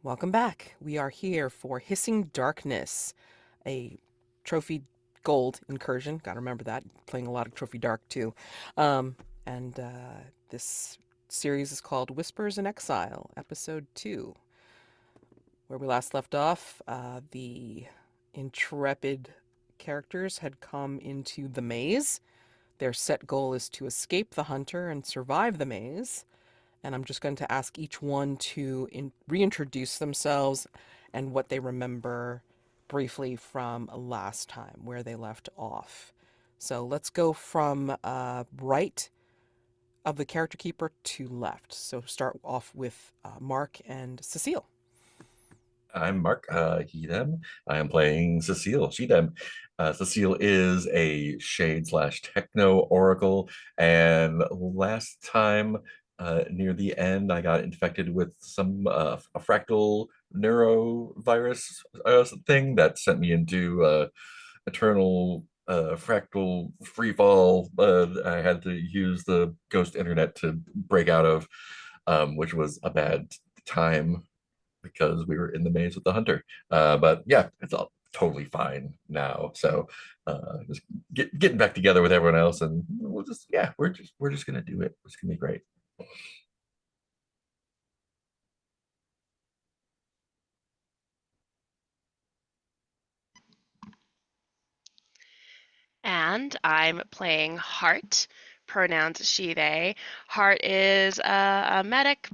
Welcome back. We are here for Hissing Darkness, a trophy gold incursion. Gotta remember that. Playing a lot of trophy dark too. And this series is called Whispers in Exile, episode 2. Where we last left off, the intrepid characters had come into the maze. Their set goal is to escape the hunter and survive the maze. And I'm just going to ask each one to reintroduce themselves and what they remember briefly from last time, where they left off. So let's go from right of the character keeper to left. So start off with Marc and Cecile. I'm Mark, he, them. I am playing Cecile, she, them. Cecile is a shade slash techno oracle. And last time, near the end, I got infected with some a fractal neurovirus thing that sent me into eternal fractal free fall. I had to use the ghost internet to break out of, which was a bad time because we were in the maze with the hunter. But yeah, it's all totally fine now. So just getting back together with everyone else, and we're just gonna do it. It's gonna be great. And I'm playing Hart, pronouns she, they. Hart is a medic,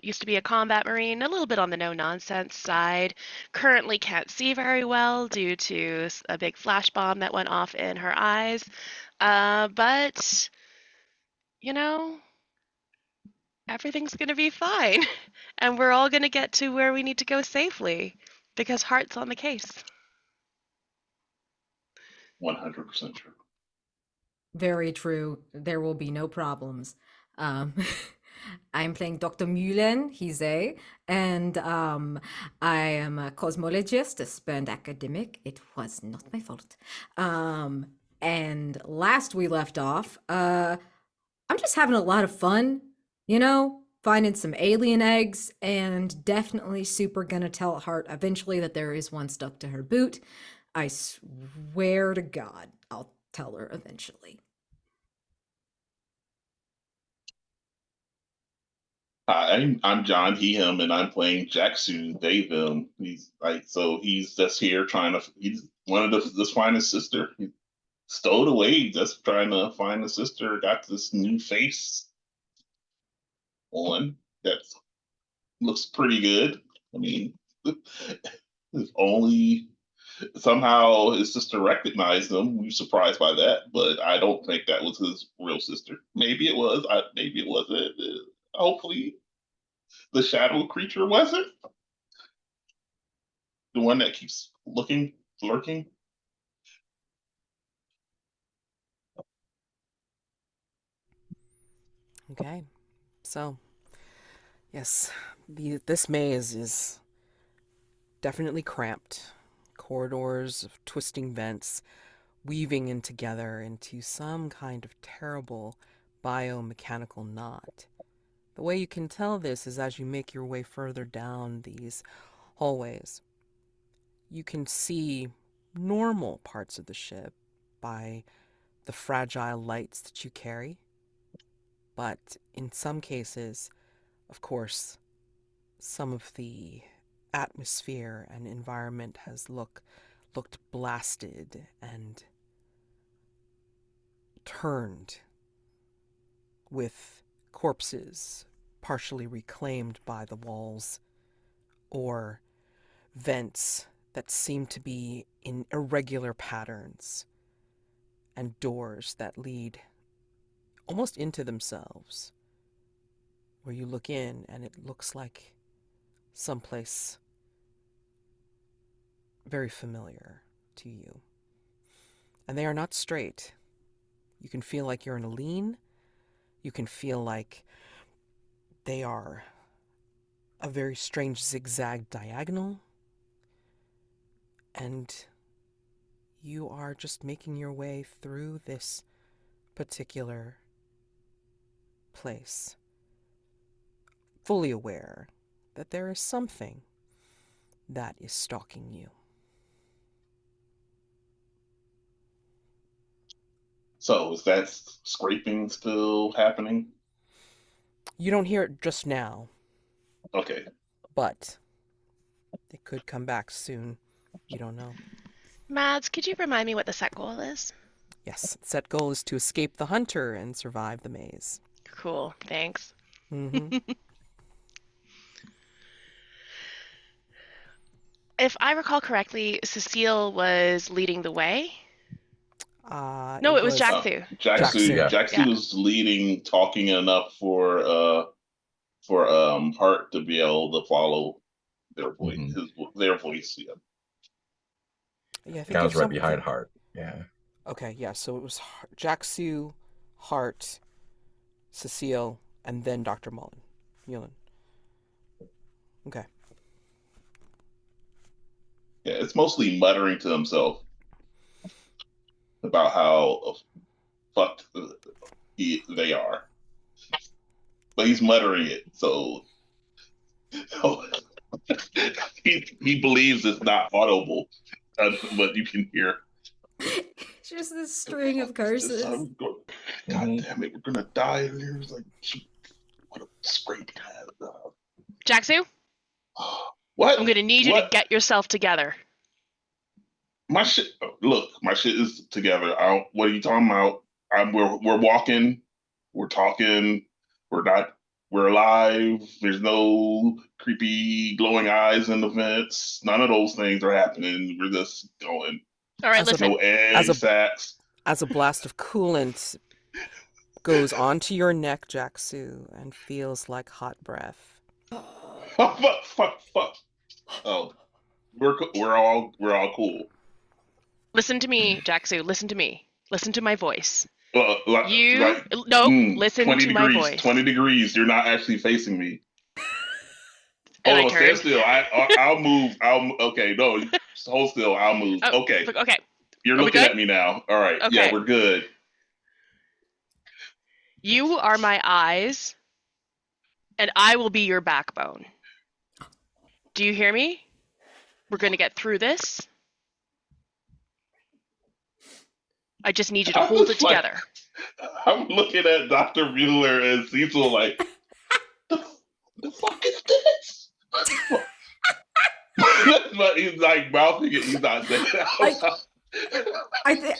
used to be a combat marine, a little bit on the no nonsense side. Currently can't see very well due to a big flash bomb that went off in her eyes. But, you know, everything's going to be fine. And we're all going to get to where we need to go safely because Hart's on the case. 100% true. Very true. There will be no problems. Um, I'm playing Dr. Mullen, he's a, and I am a cosmologist, a spurned academic. It was not my fault. And last we left off, I'm just having a lot of fun, finding some alien eggs, and definitely super gonna tell Hart eventually that there is one stuck to her boot. I swear to God, I'll tell her eventually. I'm John, he, him, and I'm playing Jaxu, they, them. He's just here he's one of just find his sister. He stowed away, just trying to find a sister, got this new face on that looks pretty good. I mean, if only somehow his sister recognized him. We were surprised by that, but I don't think that was his real sister. Maybe it was. Maybe it wasn't. Hopefully, the shadow creature wasn't the one that keeps looking, lurking. Okay. So, yes, this maze is definitely cramped. Corridors of twisting vents weaving in together into some kind of terrible biomechanical knot. The way you can tell this is as you make your way further down these hallways. You can see normal parts of the ship by the fragile lights that you carry, but in some cases, of course, some of the atmosphere and environment has looked blasted and turned with corpses partially reclaimed by the walls or vents that seem to be in irregular patterns and doors that lead almost into themselves, where you look in and it looks like someplace very familiar to you. And they are not straight. You can feel like you're in a lean. You can feel like they are a very strange zigzag diagonal. And you are just making your way through this particular place, fully aware that there is something that is stalking you. So is that scraping still happening? You don't hear it just now, Okay. but it could come back soon. You don't know. Mads, could you remind me what the set goal is? Yes, set goal is to escape the hunter and survive the maze. Cool, thanks. Mm-hmm. If I recall correctly, Cecile was leading the way. No, it was Jaxu. Jaxu. Yeah. Jaxu was leading, talking enough for Hart to be able to follow their voice. Their voice. Yeah. Yeah, I think I was there's right behind something- Hart. Yeah. Okay, yeah, so it was Jaxu, Hart, Cecile, and then Dr. Mullen. Okay. Yeah, it's mostly muttering to himself about how fucked they are. But he's muttering it, so he believes it's not audible, but you can hear. It's just this string of curses. God damn it, we're gonna die in here. It's like, what a scrape. Jaxu, What? I'm gonna need you to get yourself together. My shit. Look, my shit is together. What are you talking about? We're walking. We're talking. We're alive. There's no creepy glowing eyes in the vents. None of those things are happening. We're just going. All right, As a- listen. No egg sacks. As a blast of coolant goes onto your neck, Jaxu, and feels like hot breath. Fuck. Oh, we're all cool. Listen to me, Jaxu. Listen to me. Listen to my voice. Listen 20 to my degrees, voice. 20 degrees. You're not actually facing me. And I stand turn. still. I'll move. Okay, no, hold still. I'll move. Oh, okay. Okay. You're Are we looking good? at me now. All right. Okay. Yeah, we're good. You are my eyes, and I will be your backbone. Do you hear me? We're going to get through this. I just need you to I'm hold it just like- together. I'm looking at Dr. Mueller and Cecile like, the fuck is this? But he's like mouthing it. He's not saying it out loud. I think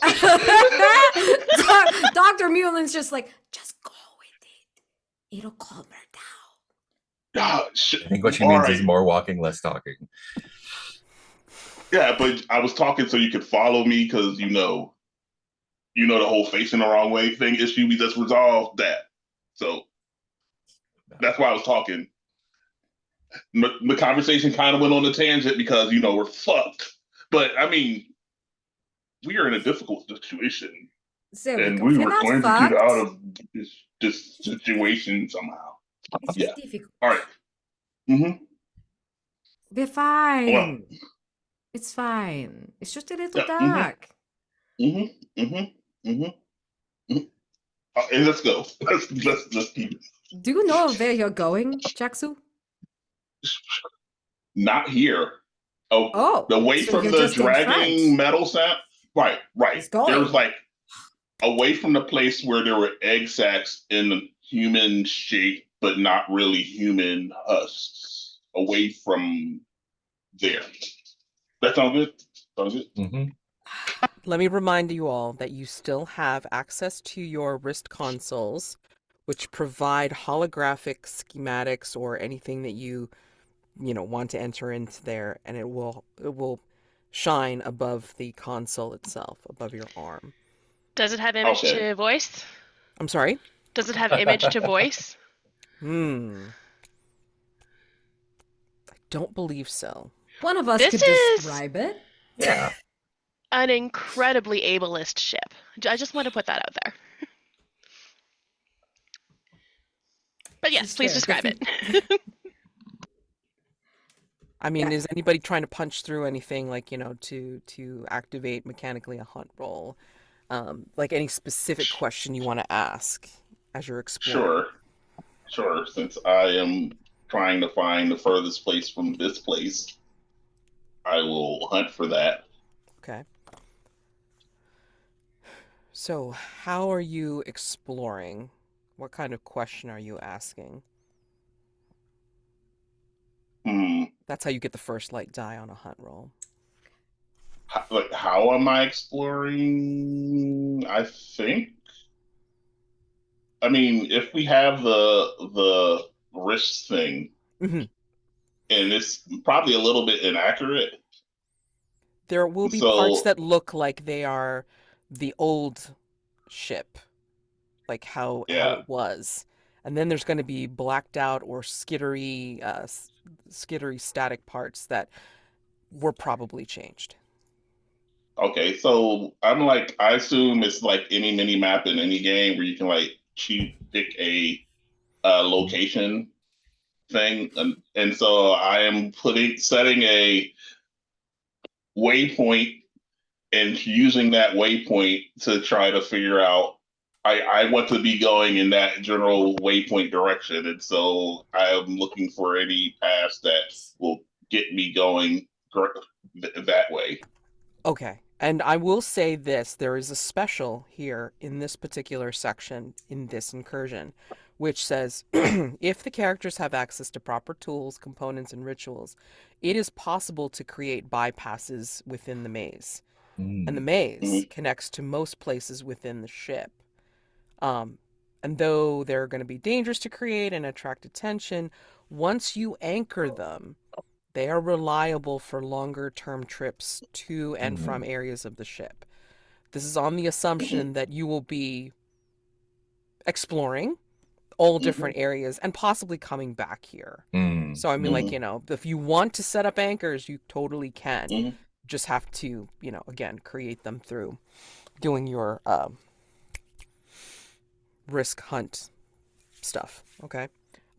Dr. Mullen's just like, just go with it. It'll calm her down. Ah, shit. I think what she All means right. is more walking, less talking. Yeah, but I was talking so you could follow me because you know the whole facing the wrong way thing issue. We just resolved that, so that's why I was talking. The conversation kind of went on a tangent because we're fucked. But I mean, we are in a difficult situation, So and we we're were not going to fucked. get out of this situation somehow. It's Yeah. just difficult. All right. Mm-hmm. We're fine. Well, It's fine. It's just a little Yeah, mhm. dark. And let's go. Let's keep it. Do you know where you're going, Jaxu? Not here. Oh, away so from you're the just in front. dragging metal sound. Right. It's going. There was like away from the place where there were egg sacs in human shape, but not really human husks. Away from there. That sound good? Sounds good? Mm-hmm. Let me remind you all that you still have access to your wrist consoles, which provide holographic schematics or anything that you want to enter into there, and it will shine above the console itself, above your arm. Does it have image Okay. to voice? I'm sorry? Does it have image to voice? I don't believe so. One of us This could is- describe it. Yeah. An incredibly ableist ship. I just want to put that out there. But yes, It's please fair. describe it. I mean, Yeah. is anybody trying to punch through anything like, to activate mechanically a hunt roll? Like any specific question you want to ask as you're exploring? Sure. Since I am trying to find the furthest place from this place, I will hunt for that. Okay. So, how are you exploring? What kind of question are you asking? Hmm. That's how you get the first light die on a hunt roll. Like, how am I exploring? I mean, if we have the wrist thing, Hmm. and it's probably a little bit inaccurate, There will be parts so that look like they are the old ship, like how yeah. it was. And then there's going to be blacked out or skittery static parts that were probably changed. Okay, so I assume it's like any mini map in any game where you can like pick a location thing, and so I am setting a waypoint and using that waypoint to try to figure out. I want to be going in that general waypoint direction, and so I am looking for any paths that will get me going that way. Okay. And I will say this, there is a special here in this particular section in this incursion, which says if the characters have access to proper tools, components, and rituals, it is possible to create bypasses within the maze. And the maze Mhm. connects to most places within the ship. Um, and though they're going to be dangerous to create and attract attention, once you anchor them, they are reliable for longer term trips to and from areas of the ship. This is on the assumption that you will be exploring all different areas and possibly coming back here. So, I mean, like, Mhm. you know, if you want to set up anchors, you totally can. Mhm. Just have to, you know, again, create them through doing your risk hunt stuff. Okay.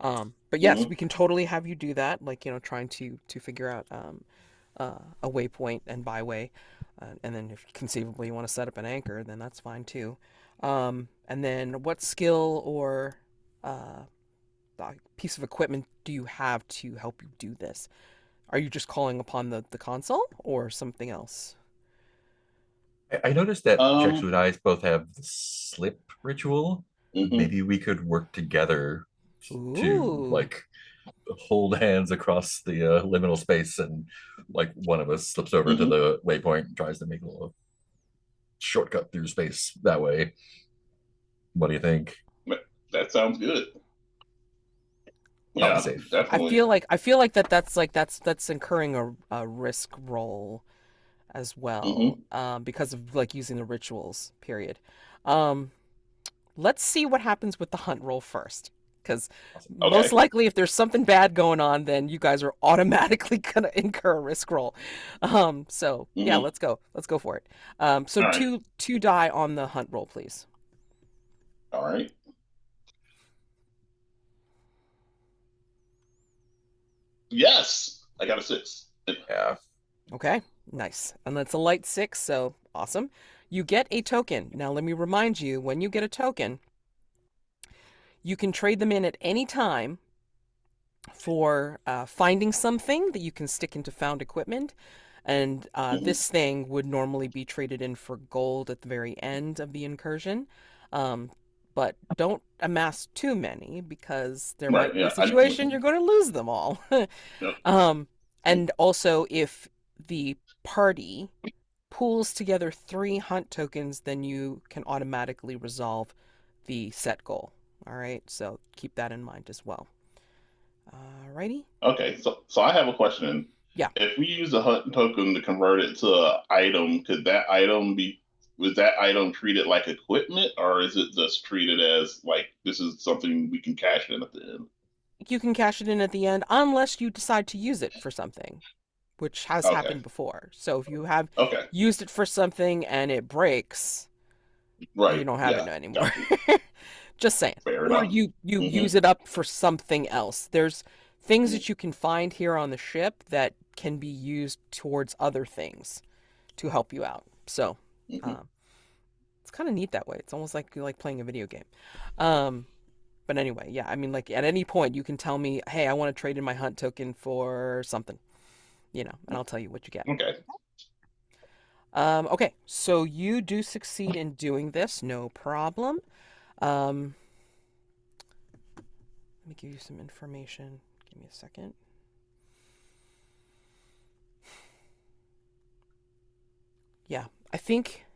But yes, we Mhm. can totally have you do that. Like, you know, trying to figure out a waypoint and byway, and then if conceivably you want to set up an anchor, then that's fine too. And then what skill or piece of equipment do you have to help you do this? Are you just calling upon the console or something else? I noticed that Jaxu Um. and I both have the slip ritual. Mhm. Maybe we could work together to Ooh. like hold hands across the liminal space, and like one of us slips over to Mhm. the waypoint and tries to make a little shortcut through space that way. What do you think? That sounds good. Probably Yeah, safe. definitely. I feel like that's incurring a risk roll as well, Mhm. because of like using the rituals. Period. Um, let's see what happens with the hunt roll first, because Awesome. most Okay. likely, if there's something bad going on, then you guys are automatically gonna incur a risk roll. So yeah, Mhm. let's go for it. So All right. two die on the hunt roll, please. All right. Yes, I got a 6. Yeah. Okay, nice. And that's a light 6, so awesome. You get a token. Now, let me remind you, when you get a token, you can trade them in at any time for finding something that you can stick into found equipment. And Mhm. this thing would normally be traded in for gold at the very end of the incursion. Um, but don't amass too many because there Right. might be a Yeah. situation you're going to lose them all. Yep. um, and also, if the party pools together 3 hunt tokens, then you can automatically resolve the set goal. All right, so keep that in mind as well. Alrighty? Okay. So I have a question. Yeah. If we use a hunt token to convert it to an item, could that item be was that item treated like equipment, or is it just treated as like this is something we can cash in at the end? You can cash it in at the end unless you decide to use it for something, which has Okay. happened before. So if you have Okay. used it for something and it breaks, you Right. don't have it Yeah. anymore. Got you. Just saying. Fair Or enough. you Hmm. use it up for something else. There's things that you can find here on the ship that can be used towards other things to help you out. So, Hmm. um, it's kind of neat that way. It's almost like you like playing a video game. Um, But anyway, yeah, I mean, like at any point you can tell me, hey, I want to trade in my hunt token for something, and I'll tell you what you get. Okay. Okay, so you do succeed in doing this, no problem. Let me give you some information. Give me a second. Yeah, I think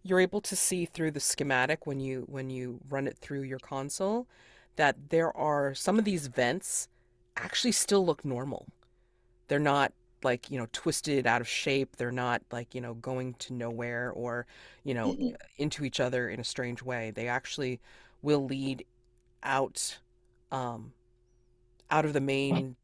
you're able to see through the schematic when you run it through your console that there are some of these vents actually still look normal. They're not like, twisted out of shape. They're not like, going to nowhere or, Mhm. into each other in a strange way. They actually will lead out um out of the main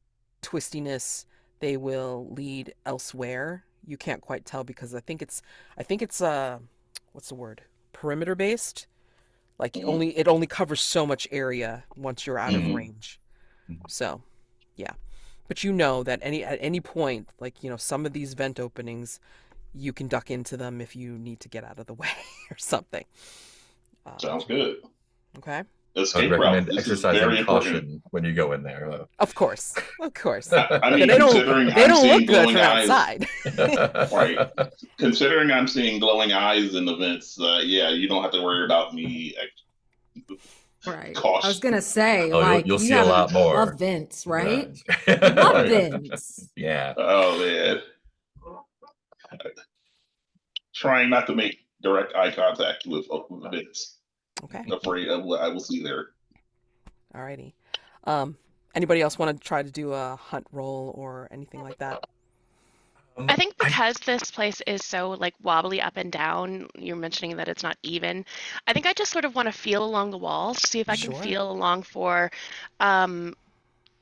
twistiness. They will lead elsewhere. You can't quite tell because I think it's what's the word? Perimeter based. Like Mhm. it only covers so much area once you're out of Mhm. range. So, yeah. But you know that at any point, like, some of these vent openings, you can duck into them if you need to get out of the way or something. Sounds Um, good. okay. I would Escape route. recommend This is exercising very important. caution when you go in there, Of course. Of course. I Yeah, mean, they don't considering they I'm don't look seeing good glowing from eyes, outside. right? Considering I'm seeing glowing eyes in the vents, yeah, you don't have to worry about me Right. I was caution. gonna say, Oh, like, you'll you see a lot haven't more. love Vince, right? Right. Love Right. Vince. Yeah. Oh man, trying not to make direct eye contact with vents. Okay. Afraid of what I will see there. Alrighty. Um, Anybody else want to try to do a hunt roll or anything like that? I think I because this place is so like wobbly up and down, you're mentioning that it's not even. I think I just sort of want to feel along the walls, see if I can Sure. feel along for um,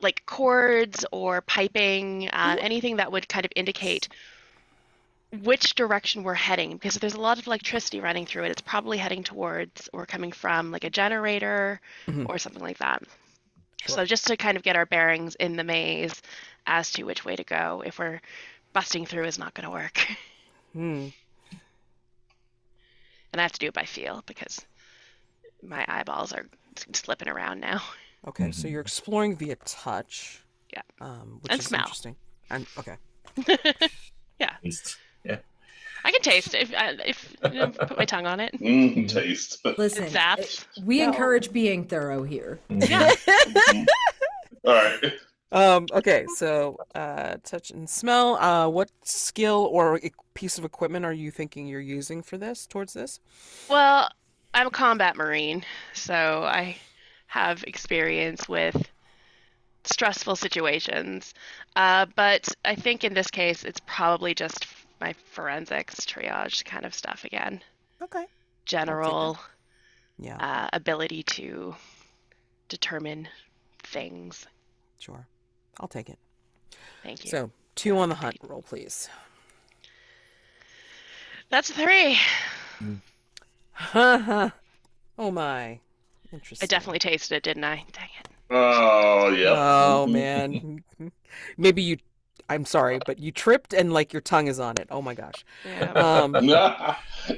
like cords or piping, Mhm. anything that would kind of indicate which direction we're heading. Because if there's a lot of electricity running through it, it's probably heading towards or coming from like a generator Mhm. or something like that. Sure. So just to kind of get our bearings in the maze as to which way to go if we're busting through is not going to work. Hmm. And I have to do it by feel because my eyeballs are slipping around now. Okay, so you're exploring via touch, Yeah. which And is smell. interesting. And okay. Yeah. taste. Yeah. I can taste it if put my tongue on it. Taste. It Listen, zaps. we No. encourage being thorough here. Yeah. Mhm. All right. Okay, so touch and smell. What skill or piece of equipment are you thinking you're using for this, towards this? Well, I'm a combat marine, so I have experience with stressful situations. But I think in this case, it's probably just my forensics triage kind of stuff again. Okay. I'll take that. General Yeah, ability to determine things. sure. I'll take it. Thank you. So, 2 on the hunt roll, please. That's 3. Haha. Oh my. I Interesting. definitely tasted it, didn't I? Dang it. Oh, yep. Oh man. Maybe you I'm sorry, but you tripped and like your tongue is on it. Oh my gosh. Yeah. Um And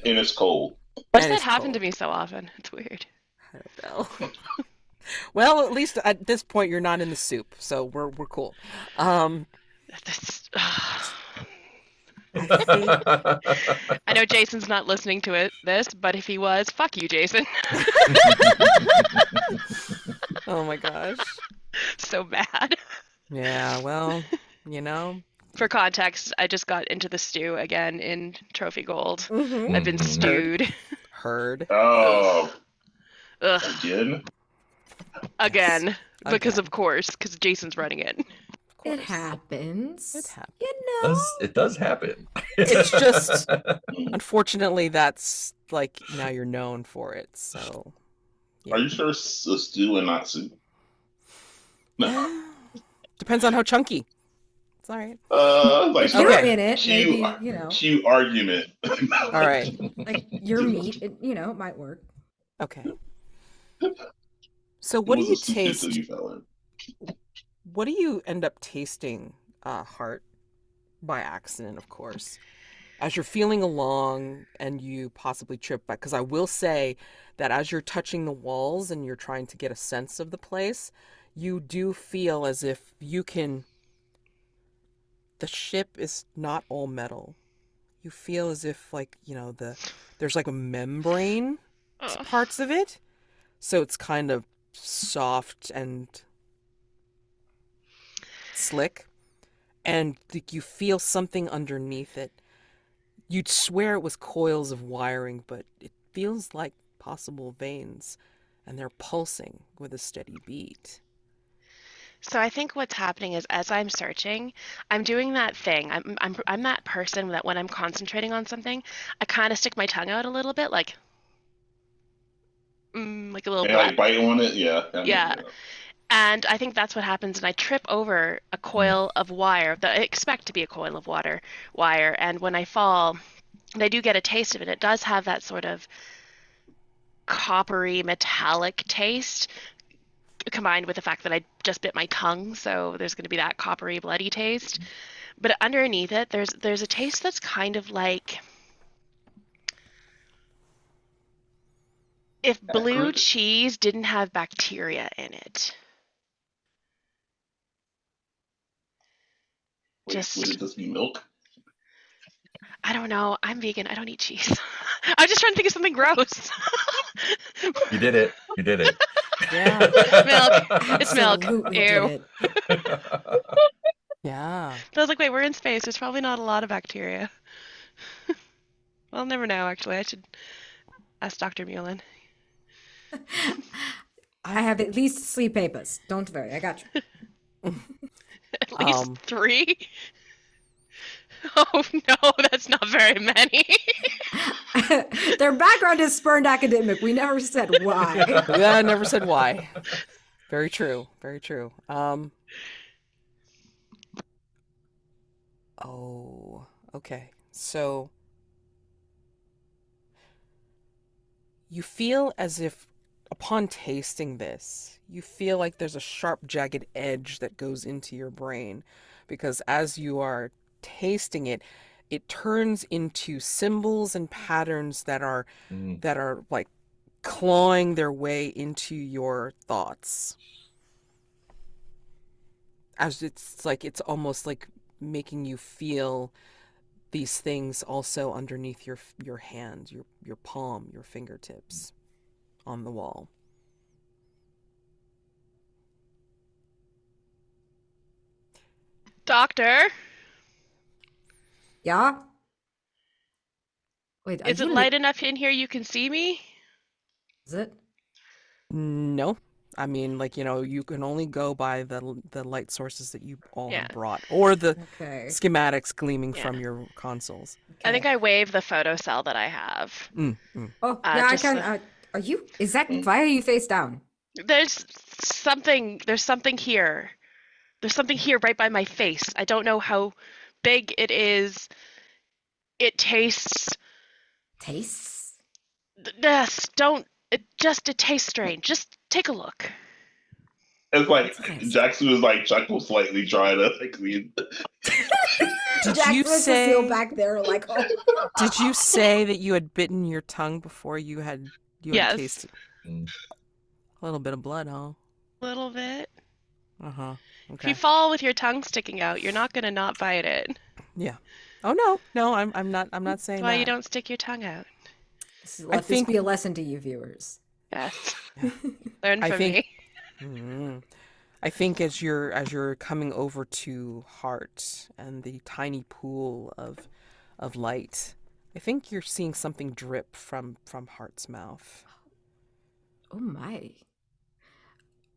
it's cold. Why does and that it's happen to cold. me so often? It's weird. I don't know. Well, at least at this point you're not in the soup, so we're cool. Um That's, I think I know Jason's not listening to this, but if he was, fuck you, Jason. Oh my gosh. So bad. Yeah, well, you know. For context, I just got into the stew again in Trophy Gold. Mhm. I've been stewed. Heard. Ugh. Oh, Ugh. again? Yes. Again. Because Again. of course, because Jason's running it. Of It course. happens. It happens. You know. It does happen. It's just Mm. unfortunately that's like now you're known for it. So Are yeah. you sure it's a stew and not soup? No. Depends on how chunky. It's all right. Like If you're Okay. in it, cute, maybe, you know, cute argument. All right. like your meat, it might work. Okay. So It what do was you a soup until taste? you fell in. What do you end up tasting, Hart, by accident, of course? as you're feeling along and you possibly trip back, because I will say that as you're touching the walls and you're trying to get a sense of the place, you do feel as if the ship is not all metal. You feel as if there's like a membrane to Ugh. parts of it, so it's kind of soft and slick, and you feel something underneath it. You'd swear it was coils of wiring, but it feels like possible veins, and they're pulsing with a steady beat. So I think what's happening is as I'm searching, I'm doing that thing. I'm that person that when I'm concentrating on something, I kind of stick my tongue out a little bit, like a little And breath. like bite on it, yeah. Yeah. And I think that's what happens, and I trip over a coil of wire that I expect to be a coil of wire, and when I fall, and I do get a taste of it. It does have that sort of coppery metallic taste combined with the fact that I just bit my tongue, so there's going to be that coppery bloody taste. But underneath it, there's a taste that's kind of like if blue Acrid? cheese didn't have bacteria in it. Wait, would it just be milk? I don't know. I'm vegan. I don't eat cheese. I'm just trying to think of something gross. You did it. You did it. Yeah. Milk. It's milk. Absolutely Ew. did it. Yeah. So I was like, wait, we're in space. There's probably not a lot of bacteria. Well, I'll never know, actually. I should ask Dr. Mullen. I have at least 3 papers. Don't worry, I got you. At least Um, 3? Oh, no, that's not very many. Their background is spurned academic. We never said why. Yeah, I never said why. Very true. Very true. Oh, okay. So you feel as if upon tasting this, you feel like there's a sharp, jagged edge that goes into your brain, because as you are tasting it, it turns into symbols and patterns that are Mm. like clawing their way into your thoughts. As it's almost like making you feel these things also underneath your hand, your palm, your fingertips on the wall. Doctor, Yeah? Wait, are is it you light enough in here you can see me? Is it? No. I mean, you can only go by the light sources that you all Yeah. have brought, or the Okay. schematics gleaming Yeah. from your consoles. I think Okay. I wave the photo cell that I have. Oh, yeah, I just can. so- Are you? Is that? Why are you face down? There's something here. There's something here right by my face. I don't know how big it is. It tastes. Tastes? Yes, don't. It tastes strange. Just take a look. It's like Nice. Jaxu is like chuckle slightly trying to like clean. Did Jack you and Cecile say? back there like, oh. Did you say that you had bitten your tongue before you had Yes. tasted Mm. a little bit of blood, huh? A little bit. Uh-huh. If you Okay. fall with your tongue sticking out, you're not gonna not bite it. Yeah. Oh no, I'm not saying That's why you that. don't stick your tongue out. Let this think- be a lesson to you viewers. Yes. Yeah. Learn I from think- me. Mm. I think as you're coming over to Hart and the tiny pool of light, I think you're seeing something drip from Hart's mouth. Oh my.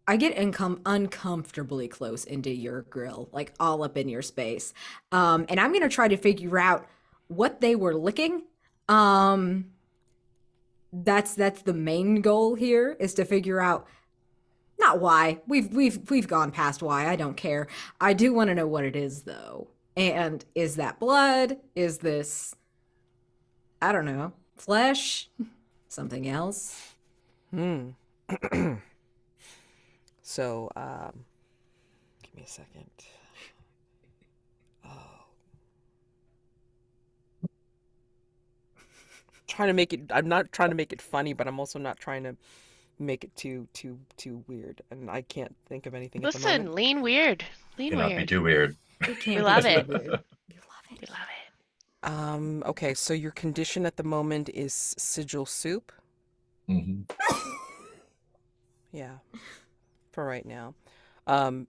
I get uncomfortably close into your grill, like all up in your space. And I'm gonna try to figure out what they were licking. That's the main goal here, is to figure out not why. We've gone past why. I don't care. I do want to know what it is though. And is that blood? Is this, I don't know, flesh? Something else? So, give me a second. Oh. trying to make it. I'm not trying to make it funny, but I'm also not trying to make it too weird. And I can't think of anything at the moment. Listen, lean weird. Lean Cannot be weird. too weird. It can't love be too it. weird. We love We it. love it. Okay, so your condition at the moment is sigil soup. hmm Yeah, for right now. And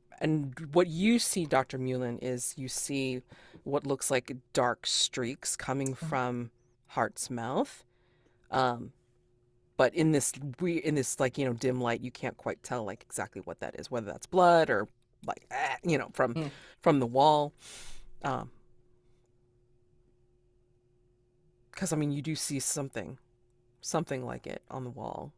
what you see, Dr. Mullen, is you see what looks like dark streaks coming from Hart's mouth. But in this like, dim light, you can't quite tell like exactly what that is, whether that's blood or like, Yeah. from the wall. Because I mean, you do see something like it on the wall.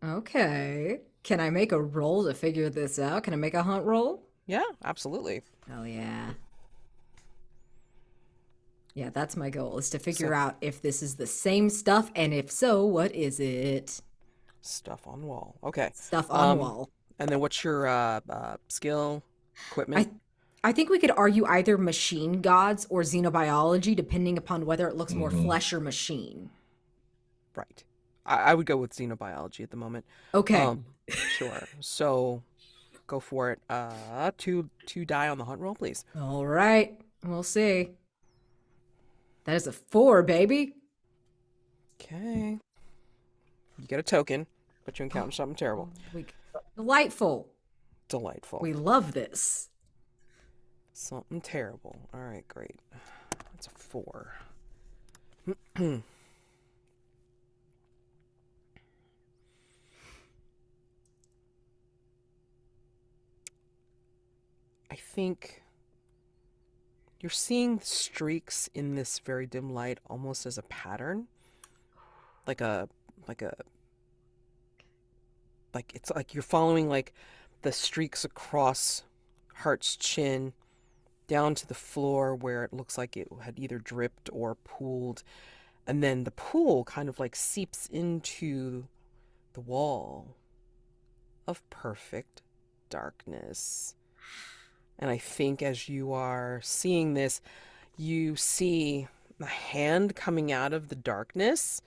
Okay. Can I make a roll to figure this out? Can I make a hunt roll? Yeah, absolutely. Oh yeah. Yeah, that's my goal, is to figure So- out if this is the same stuff, and if so, what is it? Stuff on wall. Okay. Stuff on Um, wall. And then what's your skill, equipment? I think we could argue either machine gods or xenobiology, depending upon whether it looks more Mhm. flesh or machine. Right. I would go with xenobiology at the moment. Okay. Sure. So go for it. Two die on the hunt roll, please. All right. We'll see. That is a 4, baby. Okay. You get a token, but you encounter something terrible. Delightful. Delightful. We love this. Something terrible. All right, great. That's a 4. I think you're seeing streaks in this very dim light almost as a pattern. Like it's like you're following like the streaks across Hart's chin down to the floor where it looks like it had either dripped or pooled, and then the pool kind of like seeps into the wall of perfect darkness. And I think as you are seeing this, you see a hand coming out of the darkness,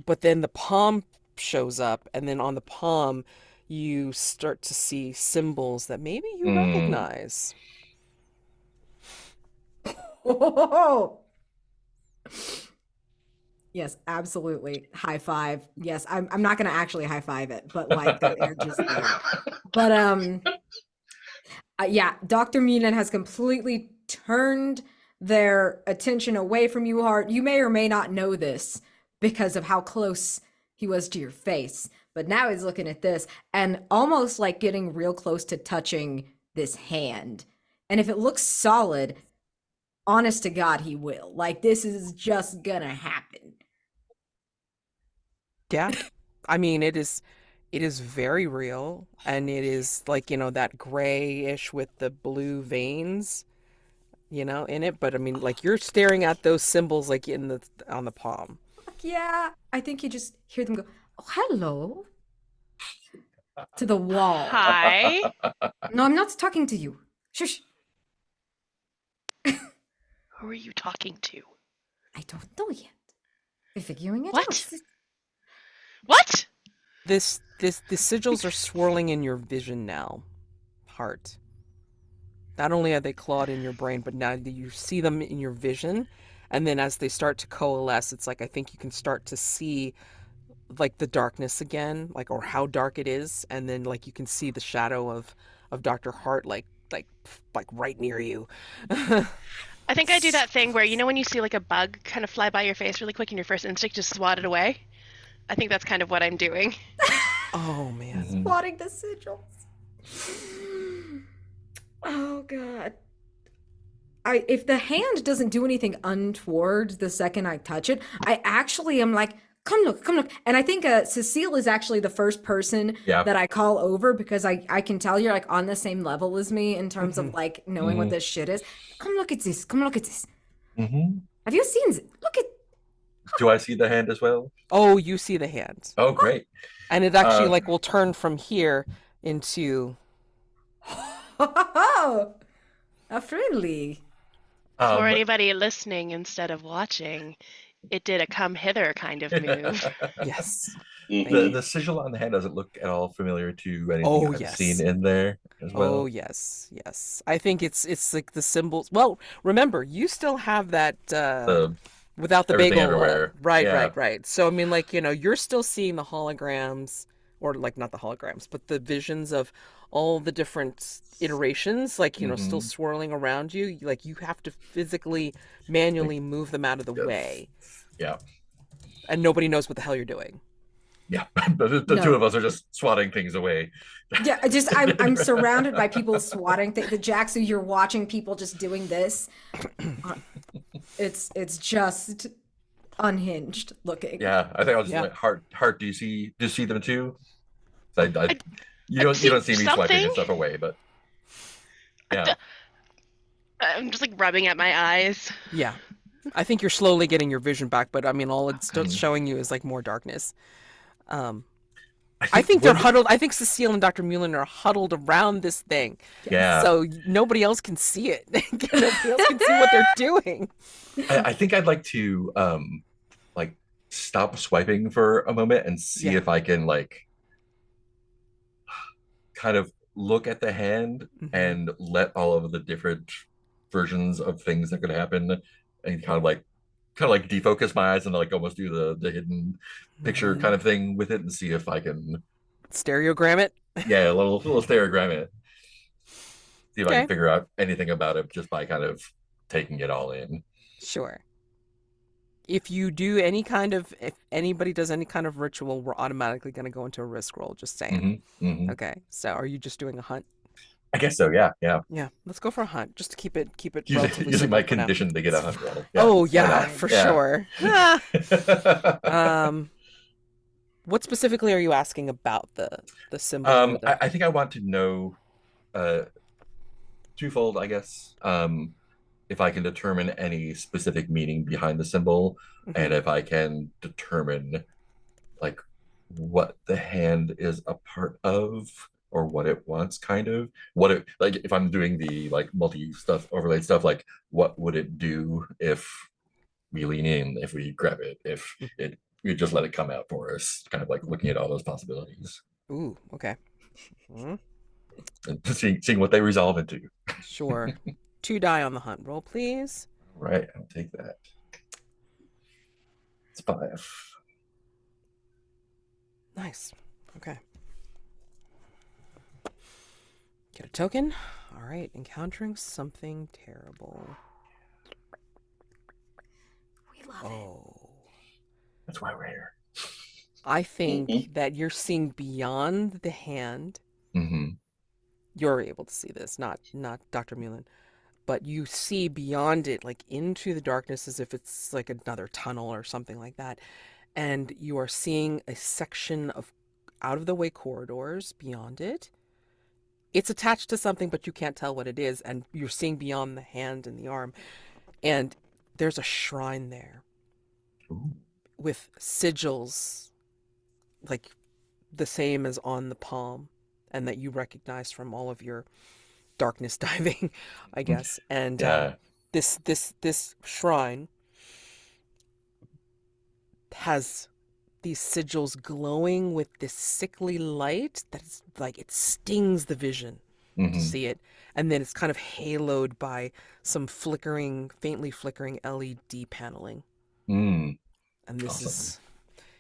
but then the palm shows up, and then on the palm you start to see symbols that maybe you recognize. Oh. Yes, absolutely. High five. Yes, I'm not gonna actually high five it, but like they're just there. But yeah, Dr. Mullen has completely turned their attention away from you, Hart. You may or may not know this because of how close he was to your face, but now he's looking at this and almost like getting real close to touching this hand. And if it looks solid, honest to God, he will. Like, this is just gonna happen. Yeah. I mean, it is very real, and it is like, that grayish with the blue veins, in it, but I mean, like, you're staring at those symbols like on the palm. Yeah, I think you just hear them go, "Oh, hello," to the wall. Hi. No, I'm not talking to you. Shush. Who are you talking to? I don't know yet. We're figuring it What? out. What? The sigils are swirling in your vision now, Hart. Not only are they clawed in your brain, but now you see them in your vision, and then as they start to coalesce, it's like I think you can start to see like the darkness again, like, or how dark it is, and then like you can see the shadow of Dr. Hart like right near you. I think I do that thing where, when you see like a bug kind of fly by your face really quick and your first instinct just swat it away? I think that's kind of what I'm doing. Oh man. Spotting the sigils. Oh God. If the hand doesn't do anything untoward the second I touch it, I actually am like, come look. And I think Cecile is actually the first person Yeah. that I call over because I can tell you're like on the same level as me in terms of like knowing what this shit is. Come look at this. hmm Have you seen this? Look at Do I see the hand as well? Oh, you see the hand. Oh, great. And it actually like will turn from here into a friendly. For anybody listening instead of watching, it did a come hither kind of move. Yes. Mhm. The sigil on the hand doesn't look at all familiar to anything Oh I've seen yes. in there as Oh well. yes. Yes. I think it's like the symbols. Well, remember, you still have that The without the everything bagel. everywhere. Right, Yeah. right, right. So I mean, like, you're still seeing the holograms, or like not the holograms, but the visions of all the different iterations, like, still Hmm. swirling around you. Like, you have to physically, Like, manually move them out of the yes. way, Yeah. and nobody knows what the hell you're doing. Yeah. The two of No. us are just swatting things away. Yeah, I'm surrounded by people swatting the Jaxu, you're watching people just doing this. Uh, it's just unhinged looking. Yeah, I think I was just Yeah. like, Hart, do you see them too? I I, you I don't see see me swiping something. and stuff away, but yeah. I'm just like rubbing at my eyes. Yeah. I think you're slowly getting your vision back, but I mean, all it's Mhm. showing you is like more darkness. Um, I I think think they're would huddled. I think Cecile and Dr. Mullen are huddled around this thing, Yes. yeah. so nobody else can see it. Nobody else can see what they're doing. I think I'd like to like stop swiping for a moment and see Yeah. if I can like kind of look at the hand Hmm. and let all of the different versions of things that could happen and kind of like defocus my eyes and like almost do the hidden picture kind of thing with it and see if I can Stereogram it. yeah, a little stereogram it. See if I can Okay, figure out anything about it just by kind of taking it all in. sure. If anybody does any kind of ritual, we're automatically going to go into a risk roll. Just saying. Hmm. Okay, so are you just doing a hunt? I guess so. Yeah, yeah. Yeah, let's go for a hunt, just to keep it Using, relatively using simple my for now. condition to get a hunt roll. Yeah, Oh why yeah, not? Fine. for Yeah. sure. What specifically are you asking about the symbol or the? I think I want to know uh twofold, I guess. If I can determine any specific meaning behind the symbol, Mhm. and if I can determine like what the hand is a part of or what it wants, kind of what it like if I'm doing the like multi stuff overlaid stuff, like what would it do if we lean in, if we grab it, if it we just let it come out for us, kind of like looking at all those possibilities Ooh, okay. Mhm. and seeing what they resolve into. Sure. 2 die on the hunt roll, please. Right, I'll take that. It's 5. Nice. Okay. Get a token. All right. Encountering something terrible. We love it. Oh. That's why we're here. I think Mhm. that you're seeing beyond the hand. Hmm. You're able to see this, not Dr. Mullen, but you see beyond it, like into the darkness, as if it's like another tunnel or something like that. And you are seeing a section of out of the way corridors beyond it. It's attached to something, but you can't tell what it is, and you're seeing beyond the hand and the arm. And there's a shrine there Ooh. with sigils, like the same as on the palm, and that you recognize from all of your darkness diving, I guess. And Yeah. this shrine has these sigils glowing with this sickly light that's like it stings the vision to Hmm. see it, and then it's kind of haloed by some faintly flickering LED paneling. Mm. And this Awesome. is,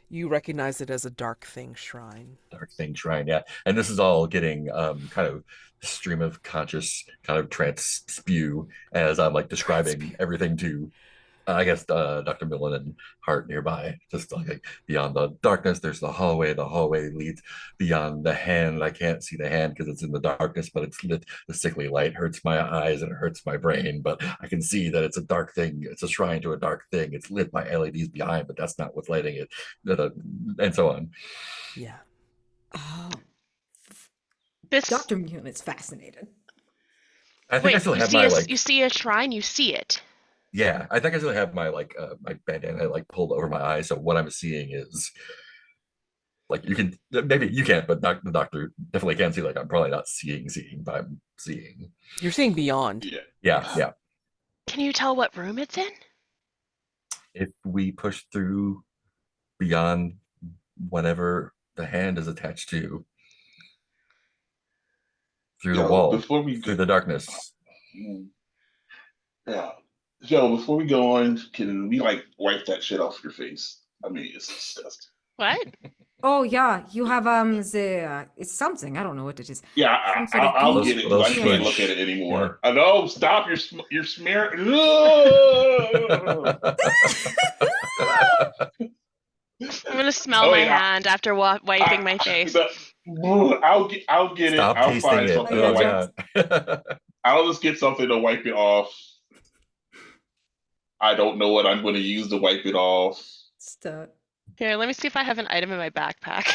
you recognize it as a dark thing shrine. Dark Thing Shrine, yeah. And this is all getting kind of stream of conscious kind of trance spew as I'm like describing everything to I guess Dr. Mullen and Hart nearby. Just like beyond the darkness, there's the hallway. The hallway leads beyond the hand. I can't see the hand because it's in the darkness, but it's lit. The sickly light hurts my eyes and it hurts my brain. But I can see that it's a dark thing. It's a shrine to a dark thing. It's lit by LEDs behind, but that's not what's lighting it. And so on. Yeah. Oh, This Dr. Mullen is fascinated. I think I wait, still you have see my you see a shrine, you see it. yeah, I think I still have my my bandana like pulled over my eye. So what I'm seeing is like you can maybe you can't, but the doctor definitely can see. Like I'm probably not seeing, but I'm seeing. You're seeing beyond. Yeah. Yeah, yeah. Can you tell what room it's in? If we push through beyond whatever the hand is attached to, through the Yo, wall, before we through go, the darkness. yeah, Joe, before we go on, can we like wipe that shit off your face? I mean, it's disgusting. What? Oh yeah, you have the it's something, I don't know what it is. Yeah, Some sort of I'll goop. get it because I Those can't look smudge. at it Yeah. anymore. I know. Stop! You're smearing. I'm gonna smell Oh my yeah, hand after wiping my face. I'll get it. Stop I'll tasting find it. something yeah, to wipe. God. I'll just get something to wipe it off. I don't know what I'm going to use to wipe it off. Stuff. Here, let me see if I have an item in my backpack.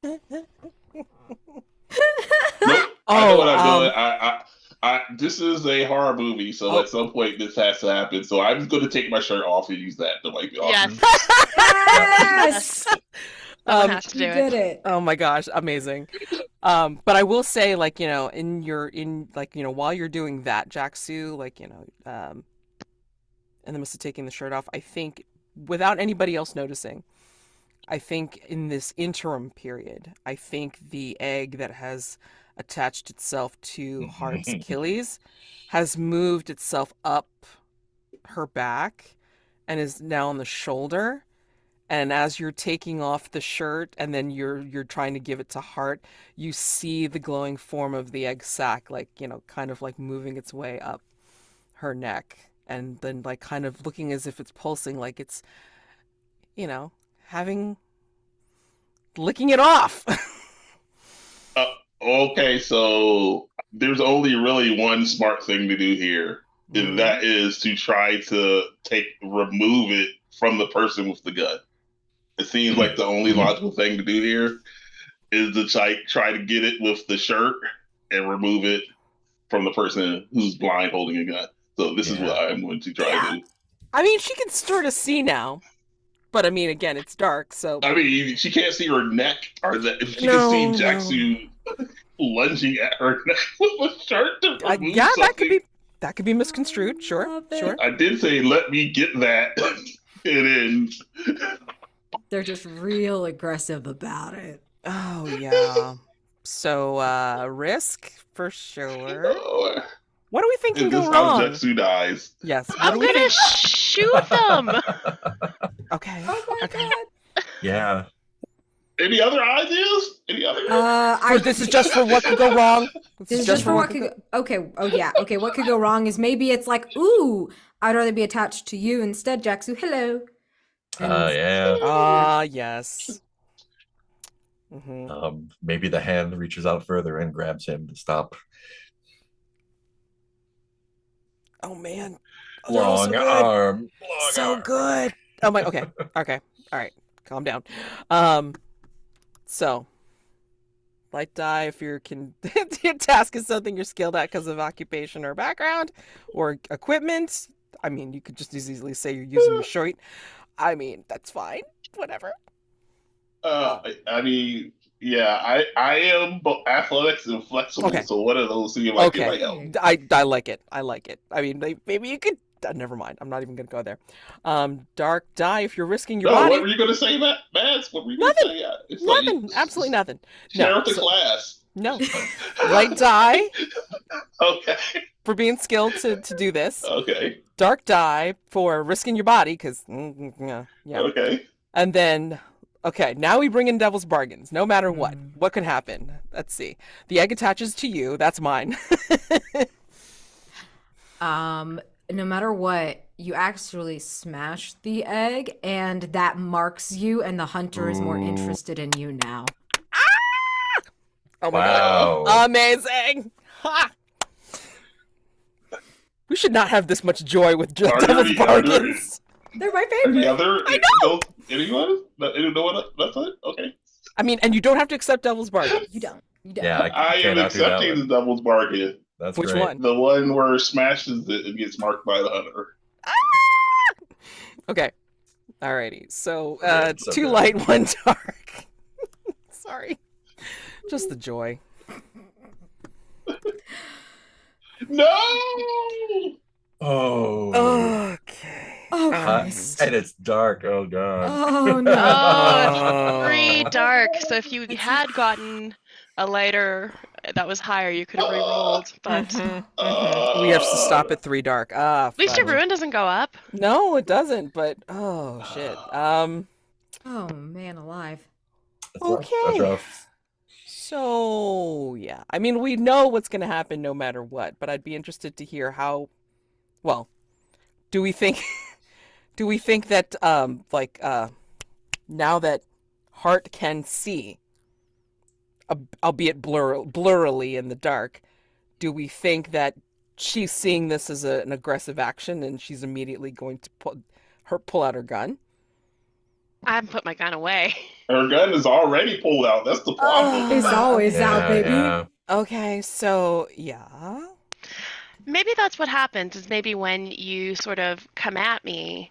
Nope. I know what I'm doing. This is a horror movie, so at some point this has to happen. So I'm just going to take my shirt off and use that to wipe it off. Yes. Yes! Someone has to You do did it. it. Oh my gosh, amazing. But I will say, like, while you're doing that, Jaxu, like, in the midst of taking the shirt off, I think, without anybody else noticing, I think in this interim period, I think the egg that has attached itself to Hart's Achilles has moved itself up her back and is now on the shoulder. And as you're taking off the shirt and then you're trying to give it to Hart, you see the glowing form of the egg sac, like, kind of like moving its way up her neck, and then like kind of looking as if it's pulsing, like it's, licking it off. Okay, so there's only really one smart thing to do here, and that is to try to remove it from the person with the gun. It seems like the only logical thing to do here is to try to get it with the shirt and remove it from the person who's blind holding a gun. So this is what I'm going to try to do. I mean, she can sort of see now, but I mean, again, it's dark, so. I mean, she can't see her neck, or that if she No, can see Jaxu lunging at her neck with a shirt to remove yeah, something. that could be misconstrued. Sure, Love it. sure. I did say, let me get that. And then They're just real aggressive about it. Oh yeah. So risk for sure. oh, What do we think can is go this how wrong? Jaxu dies? Yes. What I'm do we gonna think? shoot them. Okay. Oh my Okay. god. Yeah. Any other ideas? This is just for what could go wrong. This is just for what could go. Okay. Oh yeah. Okay. What could go wrong is maybe it's like, ooh, I'd rather be attached to you instead, Jaxu. Hello. Yeah. Yes. Mm-hmm. Maybe the hand reaches out further and grabs him to stop. Oh man. Oh, they're all so Long good. arm. So good. Oh my. Okay. Okay. All right. Calm down. So, light die if your task is something you're skilled at because of occupation or background or equipment. I mean, you could just as easily say you're using your shirt. I mean, that's fine. Whatever. I mean, yeah, I am both athletics and flexible. Okay. So one of those seem like Okay. it might help. I like it. I like it. I mean, maybe you could. Never mind. I'm not even gonna go there. Dark die if you're risking your body. What were you gonna say, Mads? What were you gonna say? Yeah, Nothing. Absolutely nothing. Share with the class. No. Light die Okay. for being skilled to do this. Okay. Dark die for risking your body, because yeah. Okay. And then, okay, now we bring in devil's bargains. No matter what could happen. Let's see. The egg attaches to you. That's mine. No matter what, you actually smash the egg, and that marks you, and the hunter is more interested in you now. Oh my Wow. god. Amazing. Ha! We should not have this much joy with devil's bargains. They're my favorite. Any other? I know. Anyone? No one? That's it? Okay. I mean, and you don't have to accept devil's bargains. You don't. You don't. Yeah, I am cannot do that accepting one. the devil's bargain. That's Which great. one? The one where it smashes it and gets marked by the hunter. Okay. Alrighty. So, Good, so 2 good. light, 1 dark. Sorry. Just the joy. No! Oh. Christ. And it's dark. Oh god. Oh no. Oh, it's 3 Oh. dark. So if you It's- had gotten a lighter that was higher, you could have re-rolled. But We have to stop at 3 dark. Ah, at least your fudge. ruin doesn't go up. No, it doesn't, but oh shit. Oh man alive. That's rough. That's Okay. rough. So yeah. I mean, we know what's gonna happen no matter what, but I'd be interested to hear how well, do we think do we think that now that Hart can see, albeit blurrily in the dark, do we think that she's seeing this as an aggressive action and she's immediately going to pull out her gun? I haven't put my gun away. Her gun is already pulled out. That's the problem. It's always out, baby. Yeah. Okay, so yeah. Maybe that's what happens, is maybe when you sort of come at me,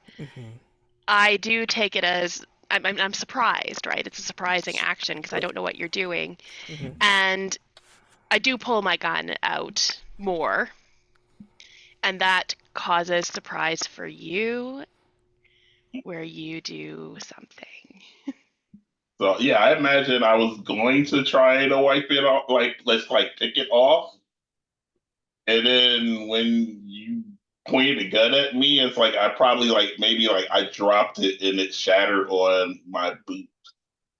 I do take it as I'm surprised, right? It's a surprising action because I don't know what you're doing. And I do pull my gun out more. And that causes surprise for you, where you do something. So yeah, I imagine I was going to try to wipe it off, let's pick it off. And then when you pointed a gun at me, it's like I probably maybe I dropped it and it shattered on my boot.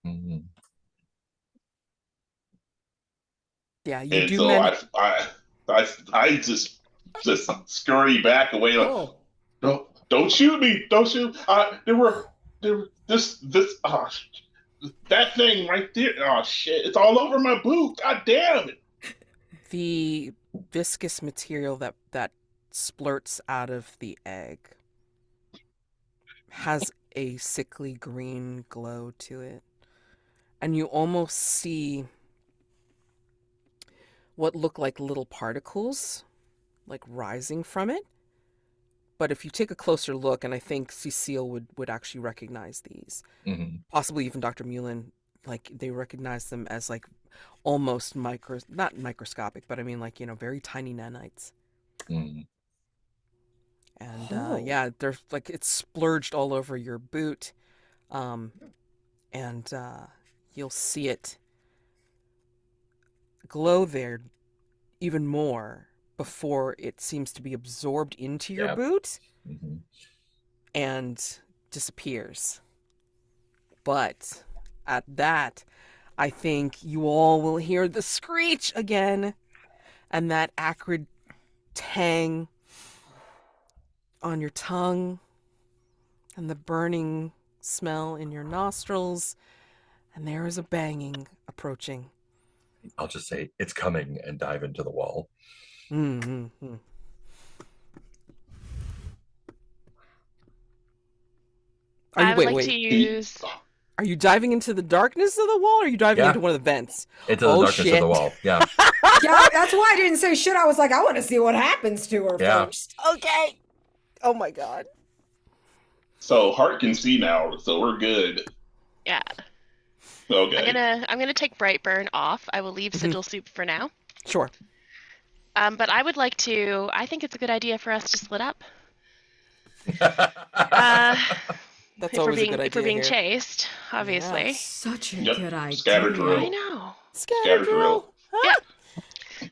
Mhm. Yeah, you And do so I just scurry back away like, Oh. don't shoot me, don't shoot. That thing right there. Oh shit! It's all over my boot. God damn it! the viscous material that splurts out of the egg has a sickly green glow to it, and you almost see what look like little particles like rising from it. But if you take a closer look, and I think Cecile would actually recognize these, possibly even Dr. Mullen, like they recognize them as like almost not microscopic, but I mean like, very tiny nanites. Mhm. And yeah, they're like, it's splurged all over your boot. And you'll see it glow there even more before it seems to be absorbed into your Yeah. boot Mhm. and disappears. But at that, I think you all will hear the screech again and that acrid tang on your tongue and the burning smell in your nostrils, and there is a banging approaching. I'll just say it's coming and dive into the wall. Mm-hmm. I would like Wait. to use. Are you diving into the darkness of the wall, or are you diving Yeah. into one of the vents? Into the Oh, darkness of shit. the wall. Yeah. Yeah, that's why I didn't say shit. I was like, I want to see what happens to her Yeah. first. Okay. Oh my god. So Hart can see now, so we're good. Yeah. Okay. I'm gonna take Brightburn off. I will leave Sigil Soup for now. Sure. But I would like to. I think it's a good idea for us to split up. That's If we're always a being good idea. if we're being here. chased, obviously. Yes. Such a Yep, good idea. scatter drill. I know. Scatter drill. Yeah.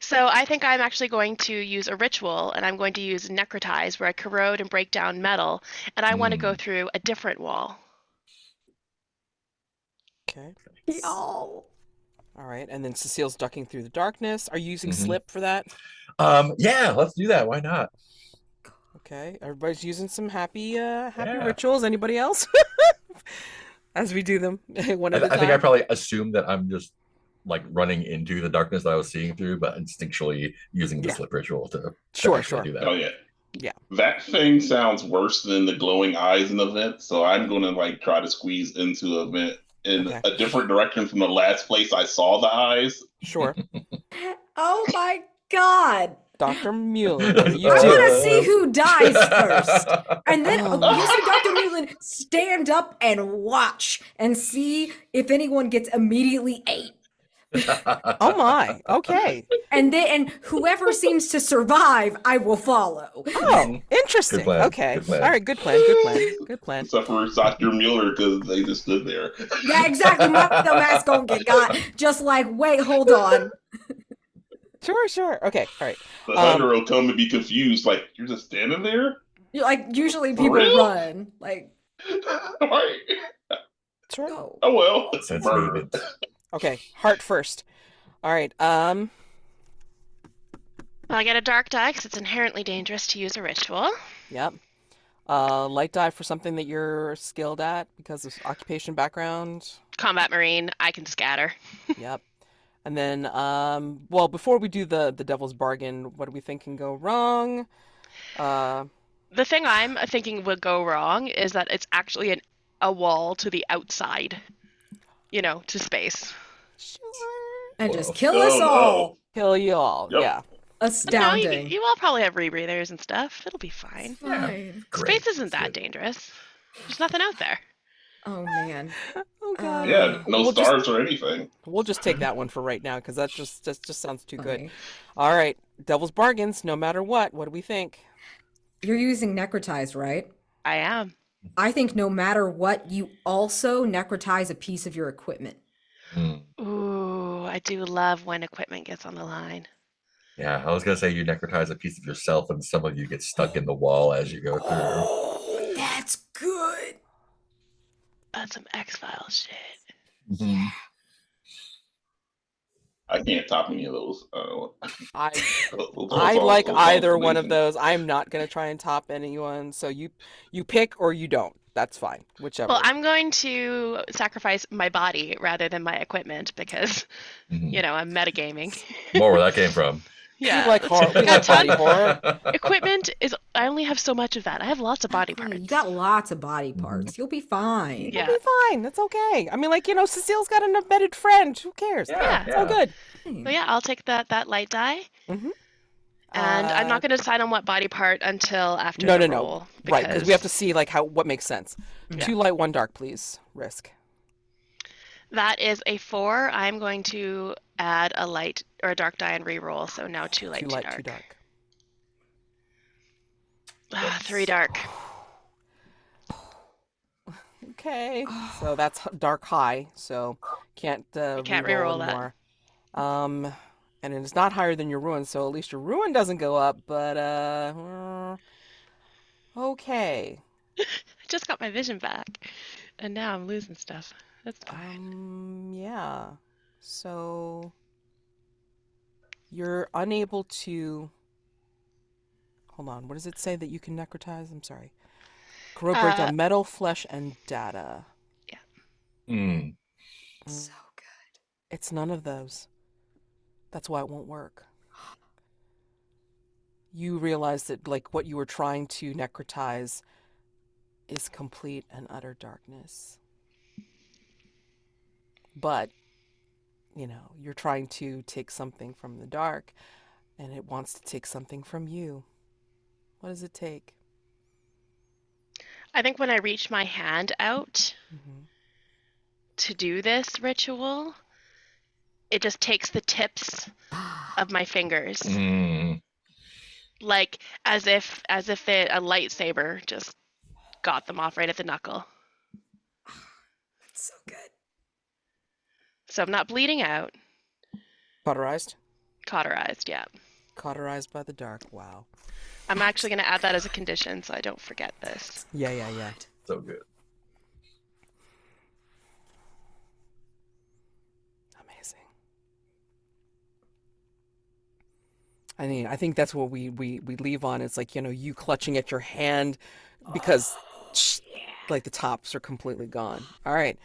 So I think I'm actually going to use a ritual, and I'm going to use necrotize, where I corrode and break down metal, and I want to go through a different wall. Okay. Oh. All right. And then Cecile's ducking through the darkness. Are you using Mhm. slip for that? Yeah, let's do that. Why not? Okay. Everybody's using some happy Yeah. rituals. Anybody else? As we do them one at a I think I time. probably assume that I'm just like running into the darkness that I was seeing through, but instinctually using the Yeah. slip ritual to Sure, actually sure. do that. Oh yeah. Yeah. That thing sounds worse than the glowing eyes in the vent, so I'm gonna try to squeeze into a vent in Okay. a different direction from the last place I saw the eyes. Sure. Oh my god. Dr. Mullen, what are you I doing? want to see who dies first. And then Oh. you see Dr. Mullen stand up and watch and see if anyone gets immediately ate. Oh my. Okay. And whoever seems to survive, I will follow. Oh, interesting. Good plan. Okay. Good plan. All right. Good plan. Good plan. Good plan. Except for Dr. Mueller because they just stood there. Yeah, exactly. My dumbass gonna get got. Just like, wait, hold on. Sure. Sure. Okay. All right. The hunter will come and be confused, like, you're just standing there? Like, usually For people real? run. Like, Right. Sure. go. Oh well. Sense Murder. movement. Okay. Hart first. All right. Well, I get a dark die because it's inherently dangerous to use a ritual. Yep. Light die for something that you're skilled at because of occupation background. Combat Marine, I can scatter. Yep. And then, well, before we do the devil's bargain, what do we think can go wrong? The thing I'm thinking would go wrong is that it's actually a wall to the outside, to space. Sure. And Whoa. just kill us all. Kill you all. Yep. Yeah. Astounding. You all probably have rebreathers and stuff. It'll be fine. Fine. Great. Space isn't that Good. dangerous. There's nothing out there. Oh, man. Oh god. Yeah, no We'll stars or anything. We'll just take that one for right now because that just sounds too good. Okay. All right. Devil's bargains, no matter what. What do we think? You're using necrotize, right? I am. I think no matter what, you also necrotize a piece of your equipment. Mm. Ooh, I do love when equipment gets on the line. Yeah, I was gonna say you necrotize a piece of yourself, and some of you get stuck in the wall as you go through. Oh, that's good. That's some X-File shit. Mhm. I can't top any of those. I Those I are- like those are either one of amazing. those. I'm not gonna try and top anyone. So you pick or you don't. That's fine. Whichever. Well, I'm going to sacrifice my body rather than my equipment because, Mhm. I'm metagaming. More where that came from. Yeah. We like horror. We got like body tons- horror. Equipment is, I only have so much of that. I have lots of body Exactly. parts. You got lots of body parts. You'll be fine. Yeah. You'll be fine. That's okay. I mean, like, Cecile's got an embedded friend. Who cares? Yeah. It's all good. So yeah, I'll take that light die. Mm-hmm. And I'm not going to decide on what body part until after No, the no, no. roll. Right, because we have to see like what makes sense. Yeah. 2 light, 1 dark, please. Risk. That is a 4. I'm going to add a light or a dark die and re-roll. So now 2 light, 2 2 light, dark. 2 dark. 3 dark. Okay. So that's dark high. So can't can't re-roll re-roll that. anymore. And it's not higher than your ruin, so at least your ruin doesn't go up. But okay. I just got my vision back, and now I'm losing stuff. That's fine. Yeah. So you're unable to. Hold on. What does it say that you can necrotize? I'm sorry. Corrode breakdown, metal, flesh, and data. Mm. So good. It's none of those. That's why it won't work. You realize that, like, what you were trying to necrotize is complete and utter darkness. But, you're trying to take something from the dark, and it wants to take something from you. What does it take? I think when I reach my hand out to do this ritual, it just takes the tips of my fingers, Mm. like as if a lightsaber just got them off right at the knuckle. That's so good. So I'm not bleeding out. Cauterized? Cauterized, yeah. Cauterized by the dark. Wow. I'm actually going to add that as a condition so I don't forget this. Yeah. So good. Amazing. I mean, I think that's what we leave on. It's like, you clutching at your hand because like the tops are completely gone. All right.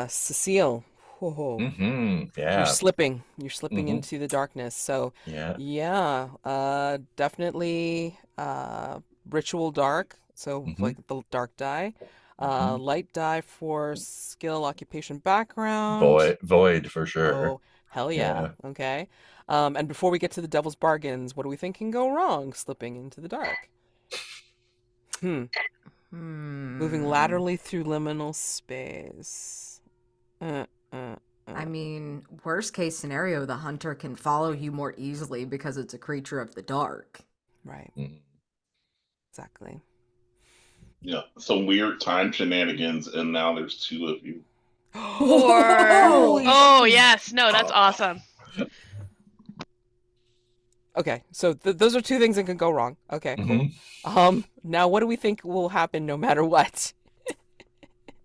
Cecile. Whoa. Mm-hmm. Yeah. You're slipping Mhm. into the darkness. So Yeah. definitely ritual dark. So Mhm. like the dark die. Mhm. Light die for skill, occupation, background. Void for sure. Oh, hell yeah. Okay. And before we get to the devil's bargains, what do we think can go wrong slipping into the dark? Moving laterally through liminal space. I mean, worst case scenario, the hunter can follow you more easily because it's a creature of the dark. Right. Mm. Exactly. Yeah, some weird time shenanigans, and now there's two of you. Or Holy oh sh- yes, no, that's awesome. Okay, so those are two things that can go wrong. Okay, cool. Now what do we think will happen no matter what?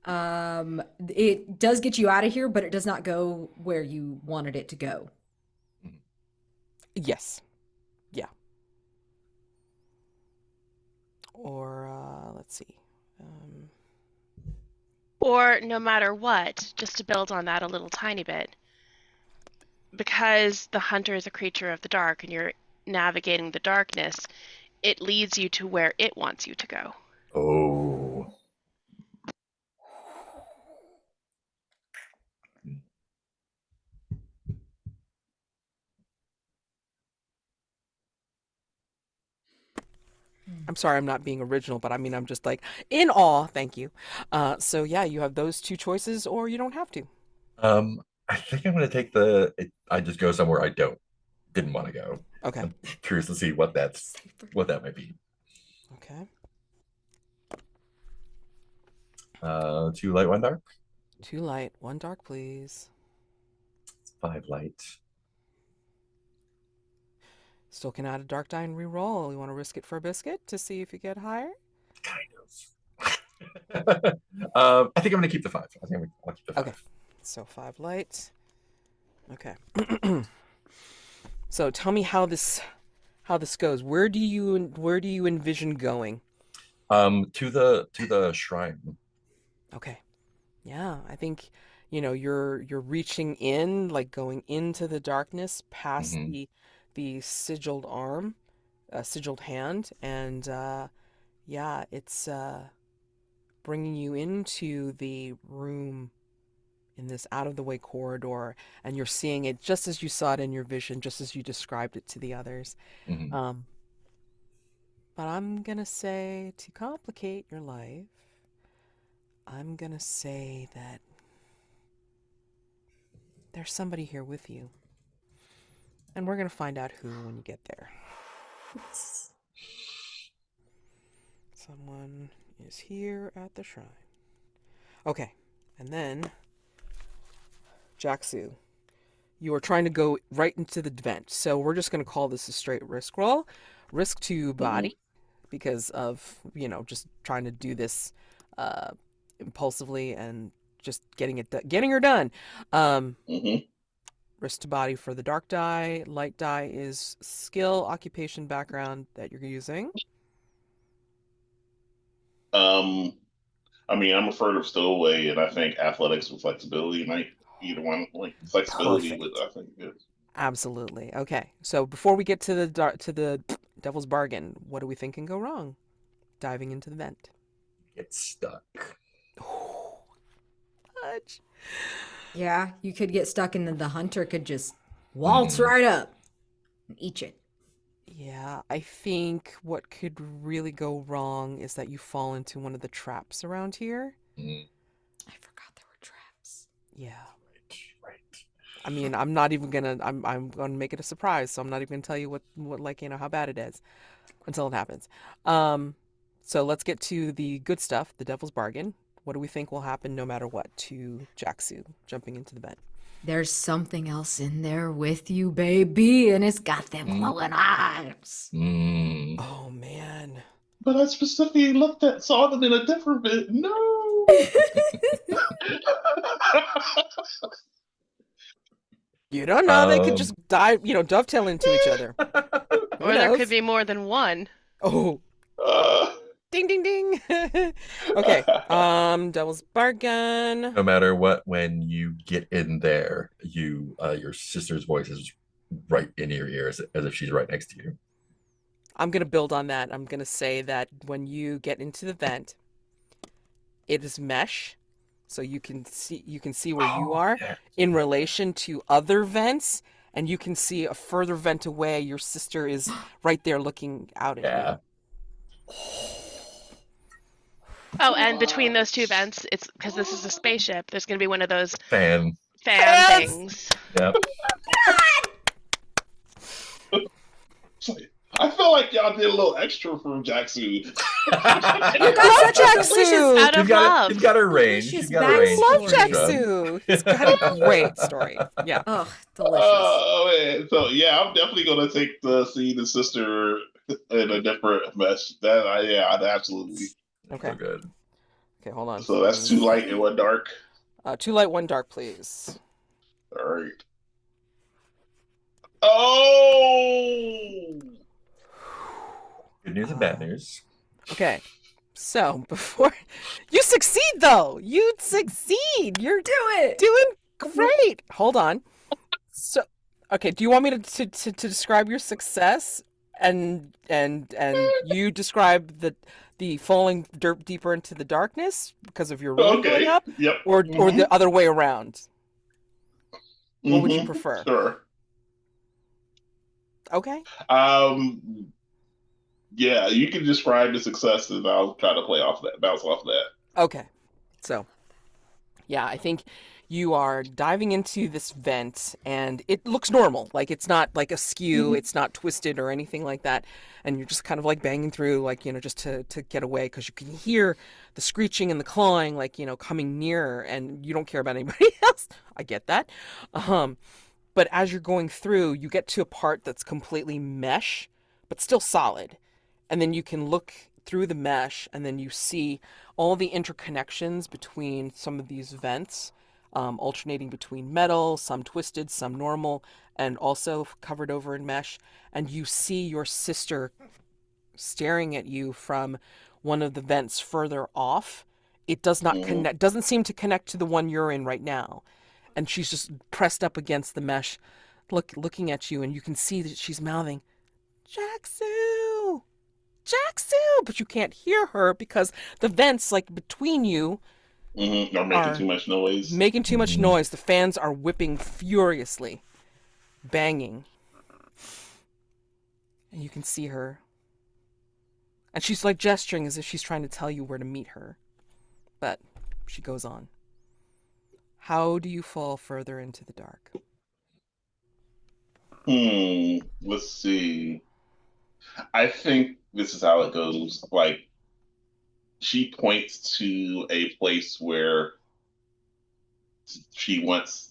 It does get you out of here, but it does not go where you wanted it to go. Yes. Yeah. Or let's see. Or no matter what, just to build on that a little tiny bit, because the hunter is a creature of the dark and you're navigating the darkness, it leads you to where it wants you to go. Oh. I'm sorry, I'm not being original, but I mean, I'm just like in awe. Thank you. So yeah, you have those two choices, or you don't have to. I think I'm going to take I just go somewhere I didn't want to go. Okay. I'm curious to see what that might be. Okay. 2 light, 1 dark. 2 light, 1 dark, please. 5 light. Still can add a dark die and reroll. You want to risk it for a biscuit to see if you get higher? Kind of. I think I'm going to keep the 5. I think I'll keep the 5. Okay. So 5 light. Okay. So tell me how this goes. Where do you envision going? To the shrine. Okay. Yeah, I think you're reaching in, like going into the darkness past Mhm. the sigiled arm, sigiled hand, and yeah, it's bringing you into the room in this out of the way corridor, and you're seeing it just as you saw it in your vision, just as you described it to the others. Mhm. But I'm gonna say, to complicate your life, I'm gonna say that there's somebody here with you. And we're gonna find out who when you get there. Someone is here at the shrine. Okay, and then Jaxu, you are trying to go right into the vent. So we're just gonna call this a straight risk roll. Risk to body because of, just trying to do this impulsively and just getting her done. Risk to body for the dark die. Light die is skill, occupation, background that you're using. I mean, I'm a furtive stowaway, and I think athletics with flexibility might either one. Like flexibility with, I think, good. Absolutely. Okay. So before we get to the devil's bargain, what do we think can go wrong? Diving into the vent. Get stuck. Fudge. Yeah, you could get stuck and then the hunter could just waltz right up and eat you. Yeah, I think what could really go wrong is that you fall into one of the traps around here. Mhm. I forgot there were traps. Yeah. Right. I mean, I'm not even gonna. I'm gonna make it a surprise, so I'm not even gonna tell you what how bad it is until it happens. So let's get to the good stuff, the devil's bargain. What do we think will happen no matter what to Jaxu jumping into the vent? There's something else in there with you, baby, and it's got them glowing eyes. Oh man. But I specifically saw them in a different bit. No. You don't know. They could just dive, dovetail into each other. Or there could be more than one. Oh. Ding, ding, ding. Okay. Devil's bargain. No matter what, when you get in there, your sister's voice is right in your ears as if she's right next to you. I'm gonna build on that. I'm gonna say that when you get into the vent, it is mesh, so you can see where you are in relation to other vents, and you can see a further vent away. Your sister is right there looking out at you. Oh, and between those two vents, it's because this is a spaceship. There's going to be one of those fan fan Fans! things. Yep. It's like, I feel like y'all did a little extra for Jaxu. You I got love such a delicious, Jaxu! Out of love. You've got a range. delicious You've got a I range. love backstory. extra. Jaxu. He's got a great story. Yeah. Oh, delicious. Oh man! So yeah, I'm definitely gonna take the seeing the sister in a different mesh. Yeah, I'd absolutely. Okay. So good. Okay, hold on. So that's 2 light and 1 dark. 2 light, 1 dark, please. All right. Oh! Good news and bad news. Okay. So before you succeed, though, you'd succeed. You're Do it. doing great. Hold on. So, okay. Do you want me to describe your success and you describe the falling deeper into the darkness because of your room going Okay. up, Yep. or the other way around? What would you Mhm. prefer? Sure. Okay. Yeah, you can describe the success, and I'll try to bounce off that. Okay. So, yeah, I think you are diving into this vent and it looks normal. Like it's not like askew, it's not twisted or anything like that. And you're just kind of like banging through, like, just to get away because you can hear the screeching and the clawing, like, coming nearer and you don't care about anybody else. I get that. But as you're going through, you get to a part that's completely mesh, but still solid. And then you can look through the mesh and then you see all the interconnections between some of these vents, alternating between metal, some twisted, some normal, and also covered over in mesh. And you see your sister staring at you from one of the vents further off. It does not connect, doesn't seem to connect to the one you're in right now. And she's just pressed up against the mesh, looking at you, and you can see that she's mouthing, Jaxu! Jaxu! But you can't hear her because the vents, like, between you Are making too much noise. making too much noise. The fans are whipping furiously, banging. And you can see her. And she's, like, gesturing as if she's trying to tell you where to meet her. But she goes on. How do you fall further into the dark? Let's see. I think this is how it goes. Like, she points to a place where she wants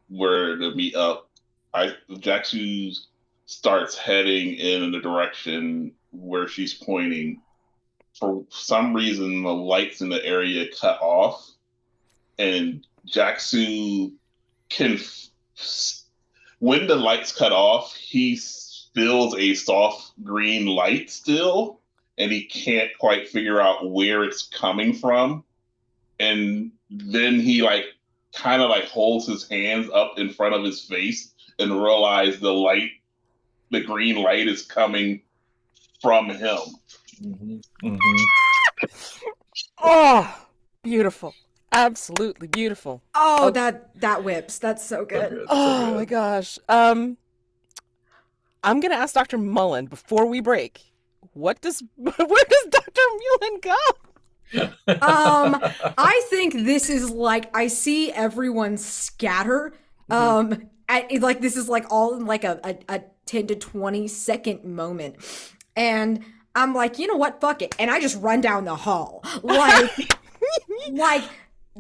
where to meet up. Jaxu starts heading in the direction where she's pointing. For some reason, the lights in the area cut off, and Jaxu can. When the lights cut off, he feels a soft green light still, and he can't quite figure out where it's coming from. And then he kind of holds his hands up in front of his face and realize the green light is coming from him. Oh, beautiful. Absolutely beautiful. Oh, Oh. that whips. That's so good. Oh my gosh. I'm gonna ask Dr. Mullen before we break. Where does Dr. Mullen go? I think this is I see everyone scatter. This is all in a 10 to 20 second moment. And I'm like, you know what? Fuck it. And I just run down the hall.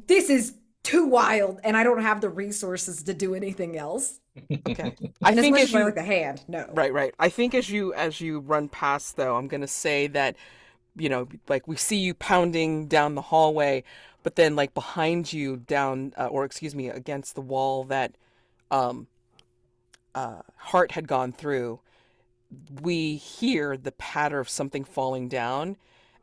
This is too wild and I don't have the resources to do anything else. Okay. I think as much as the hand, no. Right. I think as you run past, though, I'm gonna say that, we see you pounding down the hallway, but then behind you down, against the wall that Hart had gone through, we hear the patter of something falling down,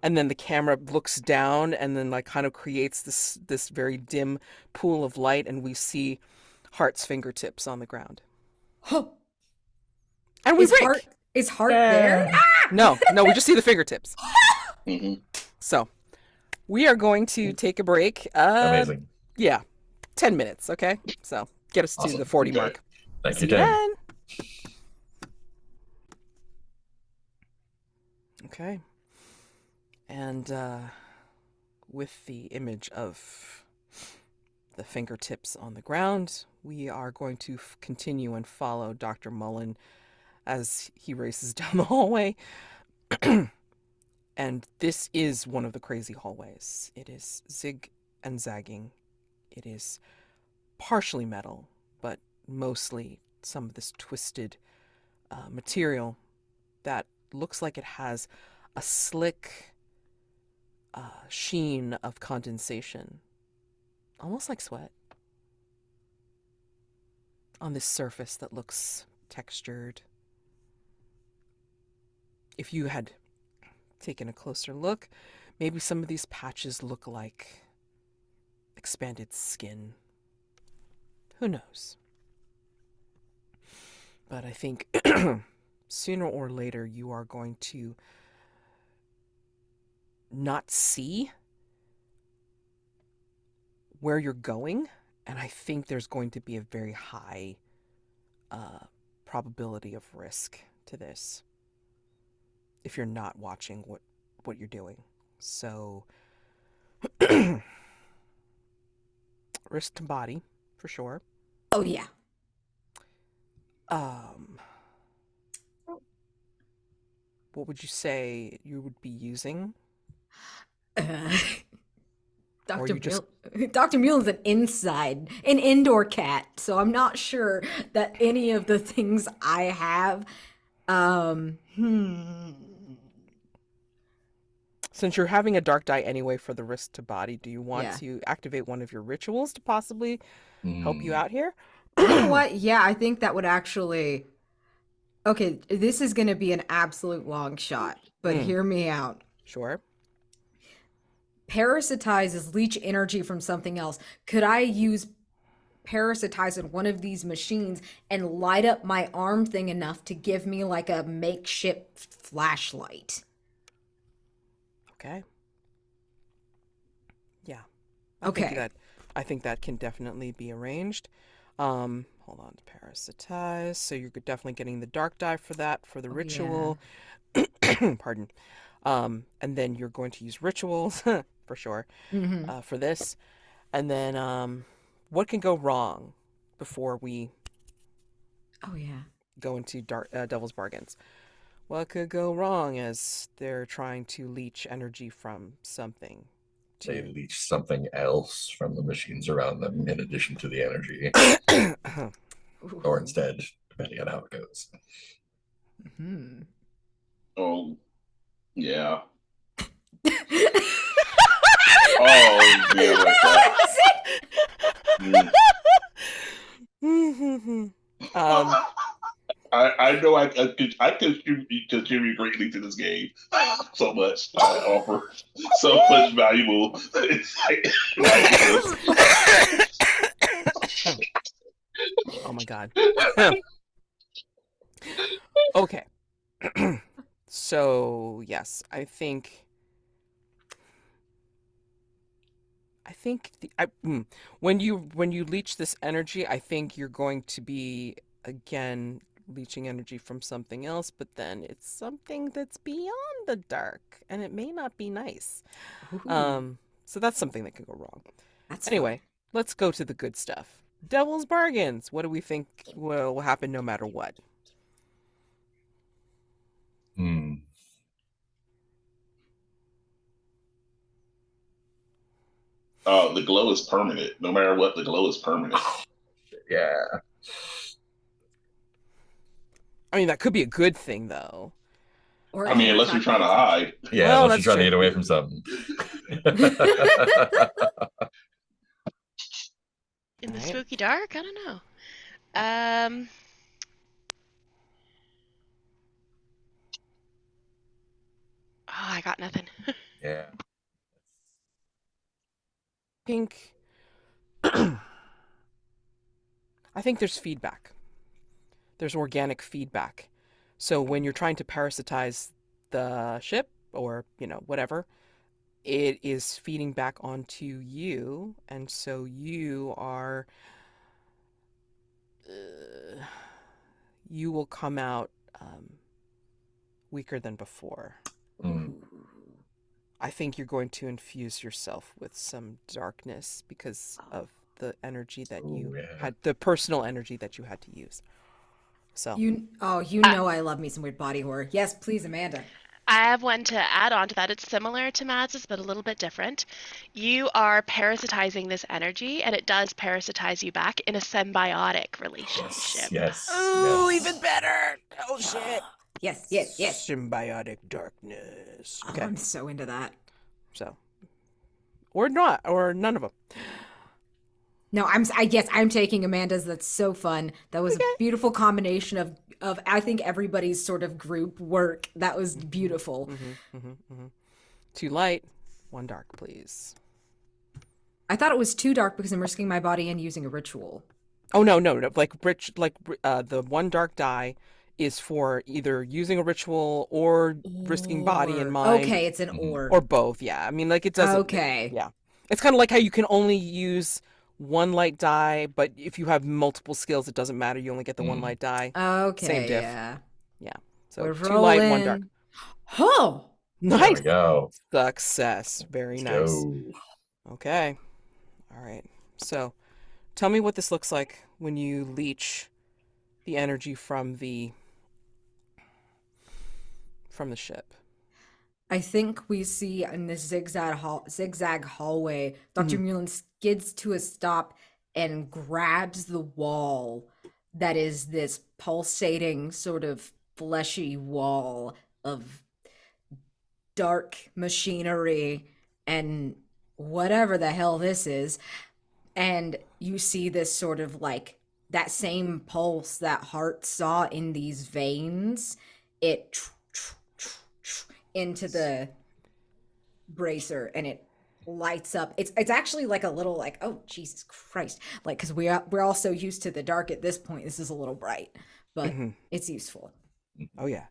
and then the camera looks down and then kind of creates this very dim pool of light, and we see Hart's fingertips on the ground. Huh. And we break. Is Hart there? Ah! No, we just see the fingertips. Mm-hmm. So we are going to take a break. Amazing. Yeah, 10 minutes. Okay, so get us to the 40 mark. Thank See you, you Jen. then. Okay. And with the image of the fingertips on the ground, we are going to continue and follow Dr. Mullen as he races down the hallway. And this is one of the crazy hallways. It is zig and zagging. It is partially metal, but mostly some of this twisted material that looks like it has a slick sheen of condensation, almost like sweat, on this surface that looks textured. If you had taken a closer look, maybe some of these patches look like expanded skin. Who knows? But I think sooner or later you are going to not see where you're going, and I think there's going to be a very high probability of risk to this if you're not watching what you're doing. So risk to body for sure. Oh yeah. What would you say you would be using? Dr. you just- Dr. Mullen's an indoor cat, so I'm not sure that any of the things I have. Since you're having a dark die anyway for the risk to body, do you want Yeah. to activate one of your rituals to possibly help you out here? You know what? Yeah, I think that would actually. Okay, this is going to be an absolute long shot, but hear me out. Sure. Parasitize is leech energy from something else. Could I use parasitize in one of these machines and light up my arm thing enough to give me like a makeshift flashlight? Okay. Yeah. Okay. I think that can definitely be arranged. Hold on to parasitize. So you're definitely getting the dark die for that, for the ritual. Pardon. And then you're going to use rituals for sure for this. And then what can go wrong before we Oh yeah. go into Devil's Bargains? What could go wrong as they're trying to leech energy from something? They leech something else from the machines around them in addition to the energy. Or instead, depending on how it goes. Oh, yeah. Oh, yeah, like that. I know I contribute greatly to this game. So much. I offer so much valuable insight. Oh my god. Okay. So yes, I think when you leech this energy, I think you're going to be again leeching energy from something else, but then it's something that's beyond the dark, and it may not be nice. So that's something that can go wrong. That's Anyway, let's go to the good stuff. Devil's Bargains. What do we think will happen no matter what? The glow is permanent. No matter what, the glow is permanent. Yeah. I mean, that could be a good thing, though. Or I mean, unless you're trying to hide. Yeah, Well, unless you're that's trying to true. get away from something. In the Right. spooky dark? I don't know. Oh, I got nothing. Yeah. I think there's feedback. There's organic feedback. So when you're trying to parasitize the ship or, whatever, it is feeding back onto you, and so you will come out weaker than before. I think you're going to infuse yourself with some darkness because of the energy that Oh, you yeah. had, the personal energy that you had to use. So You Uh, know I love me some weird body horror. Yes, please, Amanda. I have one to add on to that. It's similar to Mads's, but a little bit different. You are parasitizing this energy, and it does parasitize you back in a symbiotic Yes, relationship. yes, oh, yes. even better. Oh shit. Yes, yes, yes. Symbiotic darkness. Oh, Okay. I'm so into that. So, or not, or none of them. No, I'm taking Amanda's. That's so fun. That was a Okay. beautiful combination of I think everybody's sort of group work. That was beautiful. Two light, one dark, please. I thought it was too dark because I'm risking my body and using a ritual. Oh no. The one dark die is for either using a ritual or risking body and mind, Okay, it's an Mhm. or. both. Yeah, I mean, like it doesn't. Okay. Yeah, it's kind of like how you can only use one light die, but if you have multiple skills, it doesn't matter. You only get the one light die. Same Okay, diff. yeah. Yeah. So We're two light, one dark. rolling. Oh, There Nice we go. success. Very Let's nice. go. Okay. All right. So, tell me what this looks like when you leech the energy from the ship. I think we see in this zigzag hallway, Dr. Mullen skids to a stop and grabs the wall that is this pulsating, sort of fleshy wall of dark machinery and whatever the hell this is. And you see this sort of like that same pulse that Hart saw in these veins. It into the bracer and it lights up. It's actually like a little like, oh Jesus Christ, like because we're all so used to the dark at this point. This is a little bright, but it's useful. Oh yeah.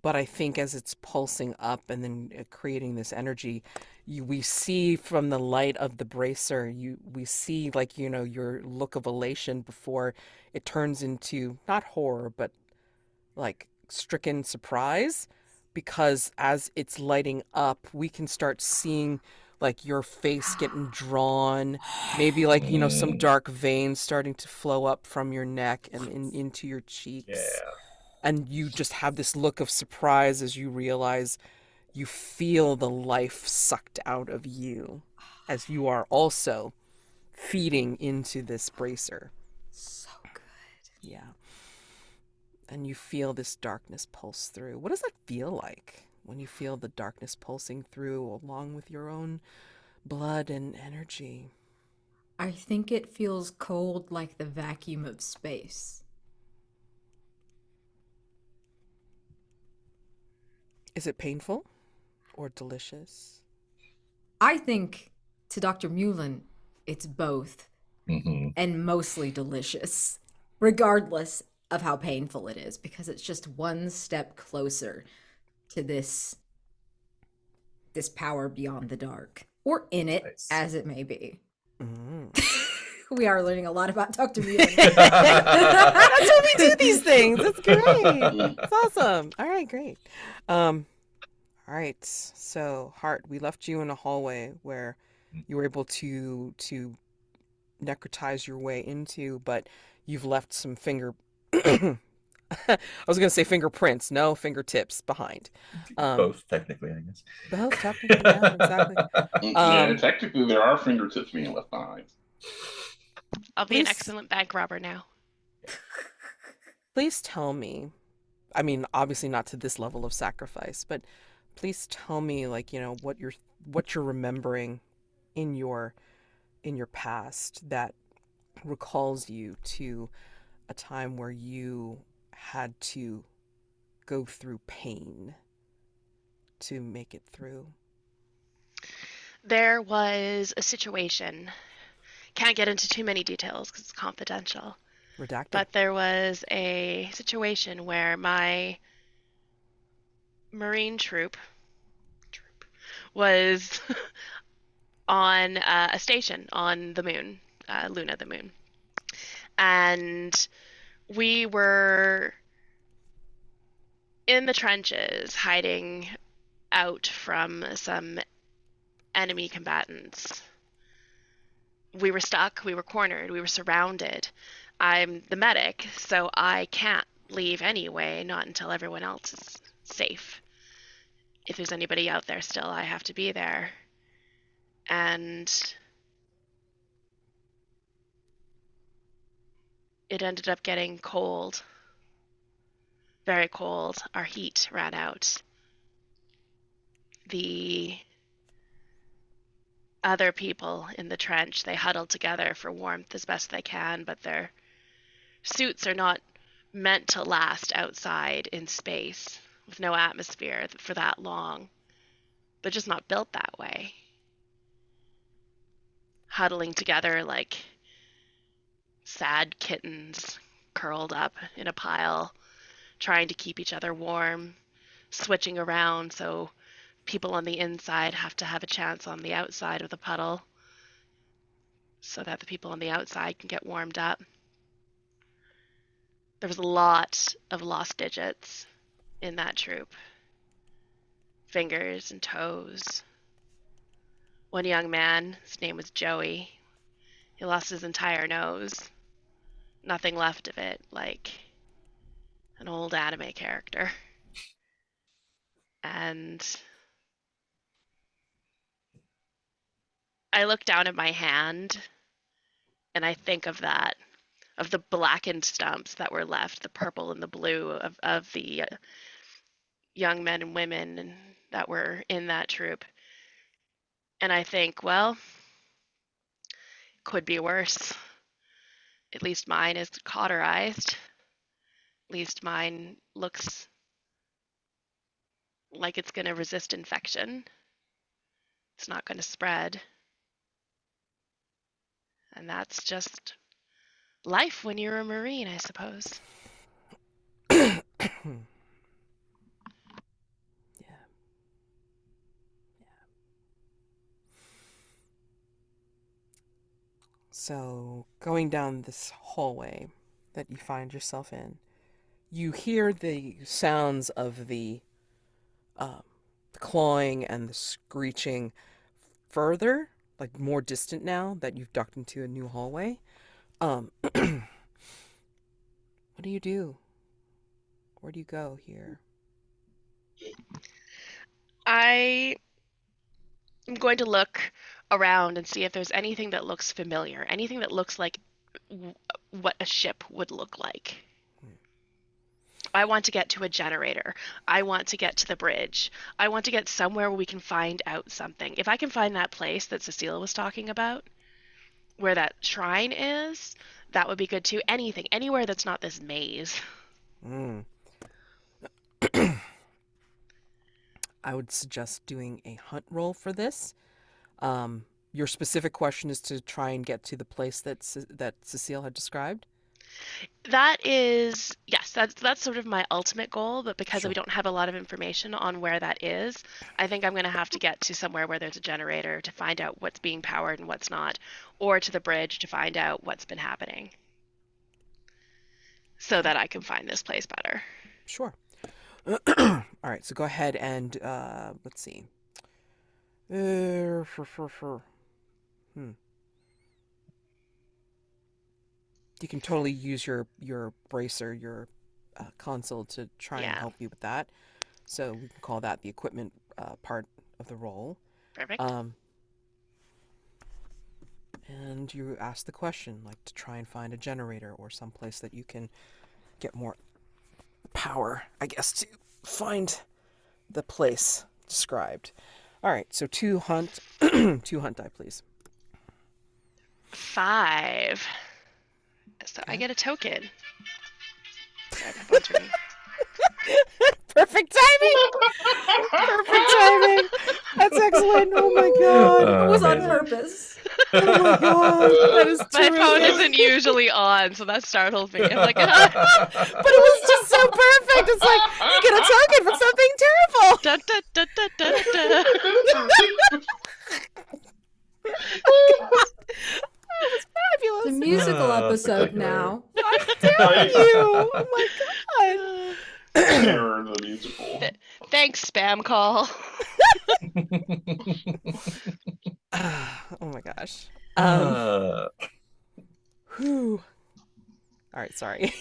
But I think as it's pulsing up and then creating this energy, we see from the light of the bracer, we see like your look of elation before it turns into not horror but like stricken surprise, because as it's lighting up, we can start seeing like your face getting drawn, maybe like some dark veins starting to flow up from your neck and into your cheeks. Yeah. And you just have this look of surprise as you realize you feel the life sucked out of you as you are also feeding into this bracer. So good. Yeah. And you feel this darkness pulse through. What does that feel like when you feel the darkness pulsing through along with your own blood and energy? I think it feels cold like the vacuum of space. Is it painful or delicious? I think to Dr. Mullen, it's both Mm-hmm. and mostly delicious, regardless of how painful it is, because it's just one step closer to this power beyond the dark, or in it, Nice. as it may be. Mm. We are learning a lot about Dr. Mullen. That's how we do these things. That's great. It's awesome. All right, great. All right. So, Hart, we left you in a hallway where you were able to necrotize your way into, but you've left some I was going to say fingerprints, no, fingertips behind. Both, technically, I guess. Both, technically, yeah, exactly. Yeah, technically there are fingertips being left behind. I'll be an Please. excellent bank robber now. Please tell me, I mean, obviously not to this level of sacrifice, but please tell me, like, what you're remembering in your past that recalls you to a time where you had to go through pain to make it through. There was a situation. Can't get into too many details because it's confidential. Redacted. But there was a situation where my Marine troop was on a station on the moon, Luna, the moon. And we were in the trenches hiding out from some enemy combatants. we were stuck, we were cornered, we were surrounded. I'm the medic, so I can't leave anyway, not until everyone else is safe. If there's anybody out there still, I have to be there. And it ended up getting cold. Very cold. Our heat ran out. The other people in the trench, they huddled together for warmth as best they can, but their suits are not meant to last outside in space with no atmosphere for that long. They're just not built that way. Huddling together like sad kittens curled up in a pile, trying to keep each other warm, switching around so people on the inside have to have a chance on the outside of the puddle so that the people on the outside can get warmed up. There was a lot of lost digits in that troop. Fingers and toes. One young man, his name was Joey, he lost his entire nose. Nothing left of it, like an old anime character. And I look down at my hand and I think of that, of the blackened stumps that were left, the purple and the blue of the young men and women that were in that troop. And I think, well, could be worse. At least mine is cauterized. At least mine looks like it's going to resist infection. It's not going to spread. And that's just life when you're a Marine, I suppose. Yeah. So, going down this hallway that you find yourself in, you hear the sounds of the clawing and the screeching further, like more distant now that you've ducked into a new hallway. What do you do? Where do you go here? I am going to look around and see if there's anything that looks familiar, anything that looks like what a ship would look like. I want to get to a generator. I want to get to the bridge. I want to get somewhere where we can find out something. If I can find that place that Cecile was talking about, where that shrine is, that would be good too. Anything, anywhere that's not this maze. Mm. I would suggest doing a hunt roll for this. Your specific question is to try and get to the place that Cecile had described? That is, yes, that's sort of my ultimate goal, but because Sure. we don't have a lot of information on where that is, I think I'm going to have to get to somewhere where there's a generator to find out what's being powered and what's not, or to the bridge to find out what's been happening, so that I can find this place better. Sure. All right, so go ahead and let's see. You can totally use your bracer, your console to try and Yeah. help you with that. So we can call that the equipment part of the roll. Perfect. And you ask the question, like to try and find a generator or someplace that you can get more power, I guess, to find the place described. All right, so 2 hunt, 2 hunt die, please. 5. So I Okay. get a token. Grab up onto me. Perfect timing! Perfect timing! That's excellent! Oh my god! It was on amazing. purpose. Oh my god! That is My phone terrific! isn't usually on, so that startled me. I'm like, But it was just so perfect! It's like, you get a token for something terrible! da, da, da, da, da, da. That was fabulous! The musical episode spectacular. now. I'm telling you! Oh my god! Terror the musical. Thanks, spam call. Oh my gosh. Um, Uh, whew. All right, sorry.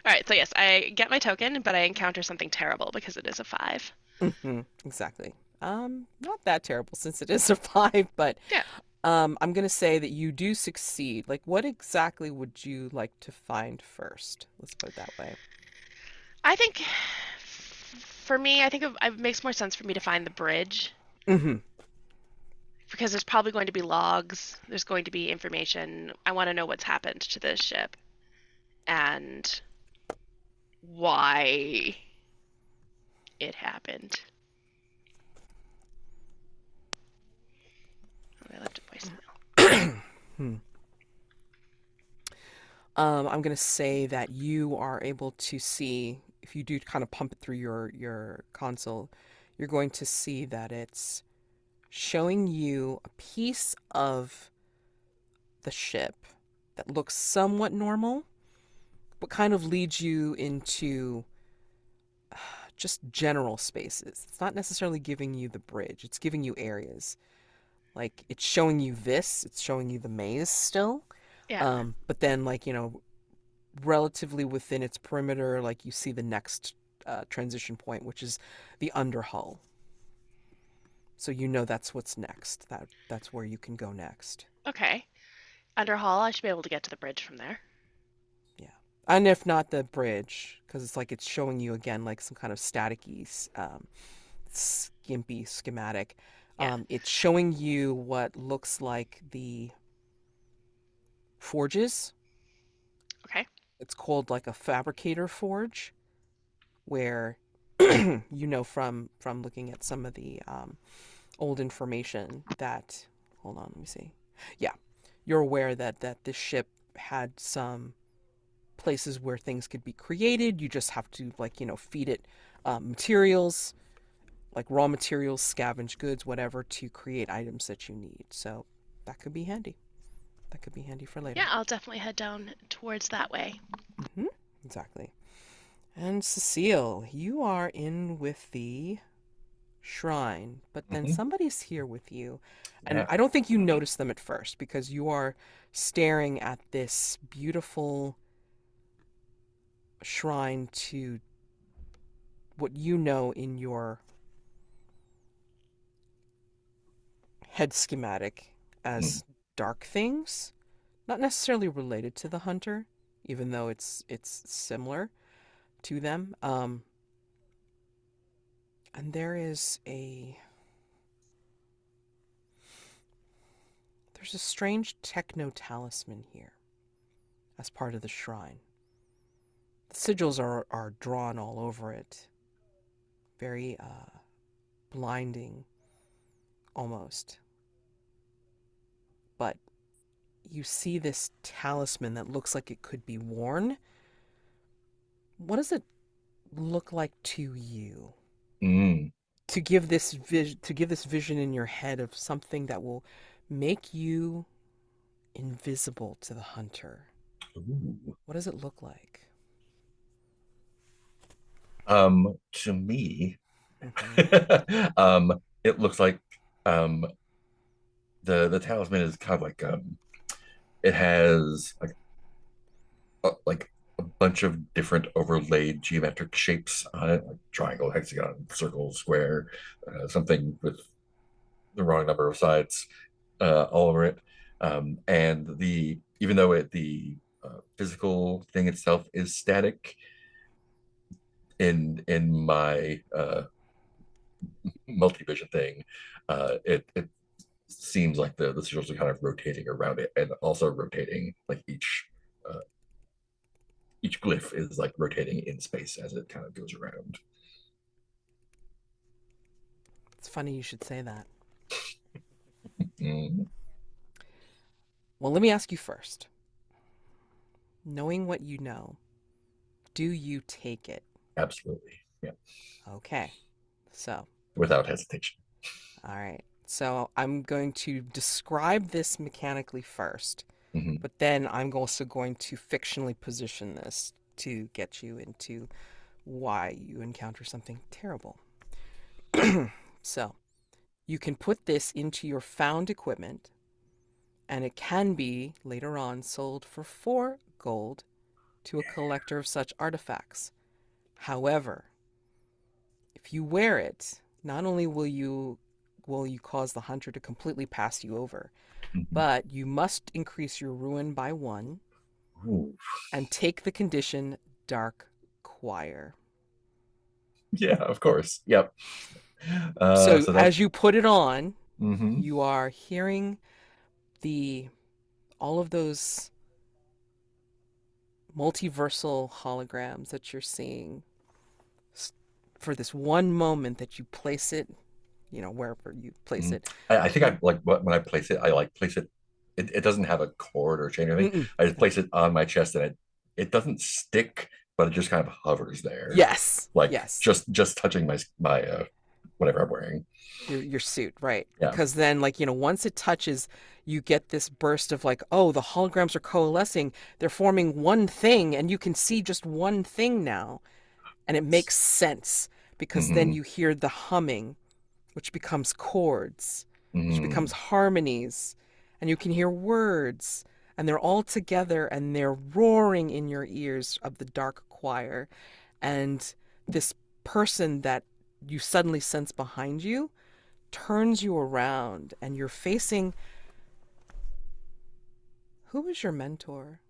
All right, so yes, I get my token, but I encounter something terrible because it is a 5. Exactly. Not that terrible since it is a 5, but Yeah. I'm gonna say that you do succeed. Like, what exactly would you like to find first? Let's put it that way. I think for me, I think it makes more sense for me to find the bridge Mm-hmm. because there's probably going to be logs, there's going to be information. I want to know what's happened to this ship and why it happened. I left a voicemail. Hmm. I'm gonna say that you are able to see if you do kind of pump it through your console, you're going to see that it's showing you a piece of the ship that looks somewhat normal, but kind of leads you into just general spaces. It's not necessarily giving you the bridge, it's giving you areas. Like it's showing you this, it's showing you the maze still. Yeah. But then, like, relatively within its perimeter, like you see the next transition point, which is the underhull. So that's what's next. That's where you can go next. Okay. Underhaul, I should be able to get to the bridge from there. Yeah. And if not the bridge, because it's like it's showing you again like some kind of staticky, skimpy schematic. Yeah. It's showing you what looks like the forges. Okay. It's called like a fabricator forge, where from looking at some of the old information that, hold on, let me see. Yeah, you're aware that this ship had some places where things could be created. You just have to, like, feed it materials, like raw materials, scavenge goods, whatever, to create items that you need. So that could be handy. That could be handy for later. Yeah, I'll definitely head down towards that way. Exactly. And Cecile, you are in with the shrine, but then mhm. somebody's here with you. And Yeah. I don't think you notice them at first because you are staring at this beautiful shrine to what you know in your head schematic Mm. as dark things, not necessarily related to the hunter, even though it's similar to them. And there's a strange techno talisman here as part of the shrine. The sigils are drawn all over it, very blinding almost. But you see this talisman that looks like it could be worn. What does it look like to you? Mm. To give this vision in your head of something that will make you invisible to the hunter. Ooh. What does it look like? To me, Hmm. it looks like um the talisman is kind of like it has like a bunch of different overlaid geometric shapes on it, like triangle, hexagon, circle, square, something with the wrong number of sides all over it. And the even though the physical thing itself is static, in my multi-vision thing, it seems like the sigils are kind of rotating around it, and also rotating like uh, each glyph is like rotating in space as it kind of goes around. It's funny you should say that. Mm, Well, let me ask you first. Knowing what you know, do you take it? absolutely, yeah, Okay. So, without hesitation. all right. So I'm going to describe this mechanically first, Mhm. but then I'm also going to fictionally position this to get you into why you encounter something terrible. So you can put this into your found equipment, and it can be later on sold for 4 gold to a collector of such artifacts. However, if you wear it, not only will you cause the hunter to completely pass you over, Mhm. but you must increase your ruin by 1 Ooh. and take the condition Dark Choir. Yeah, of course. Yep. So So that. as you put it on, Mhm. you are hearing all of those multiversal holograms that you're seeing for this one moment that you place it, wherever you place it. I think I like when I place it, I like place it. It doesn't have a cord or chain or anything. Mm-mm. I just place it on my chest, and it doesn't stick, but it just kind of hovers there. Yes. Like Yes. just touching my whatever I'm wearing. Your suit, right? Yeah. Because then, once it touches, you get this burst of oh, the holograms are coalescing. They're forming one thing, and you can see just one thing now. And it makes sense because then Mhm. you hear the humming, which becomes chords, which Mhm. becomes harmonies, and you can hear words, and they're all together and they're roaring in your ears of the dark choir. And this person that you suddenly sense behind you turns you around, and you're facing who was your mentor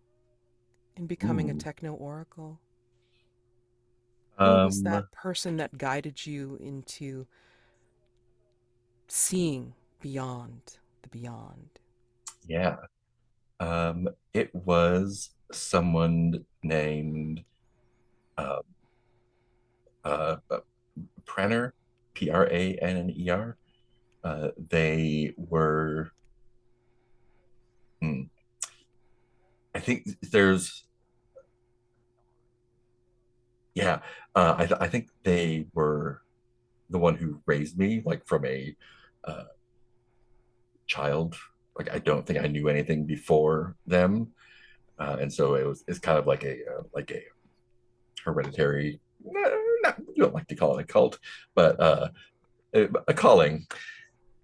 in becoming a Ooh. Techno Oracle? Who was Um, that person that guided you into seeing beyond the beyond? yeah. It was someone named uh, Pranner, Pranner. They were. I think there's. Yeah. I think they were the one who raised me, like from a uh, child. Like I don't think I knew anything before them, and so it's kind of like a hereditary. Not, you don't like to call it a cult, but a calling.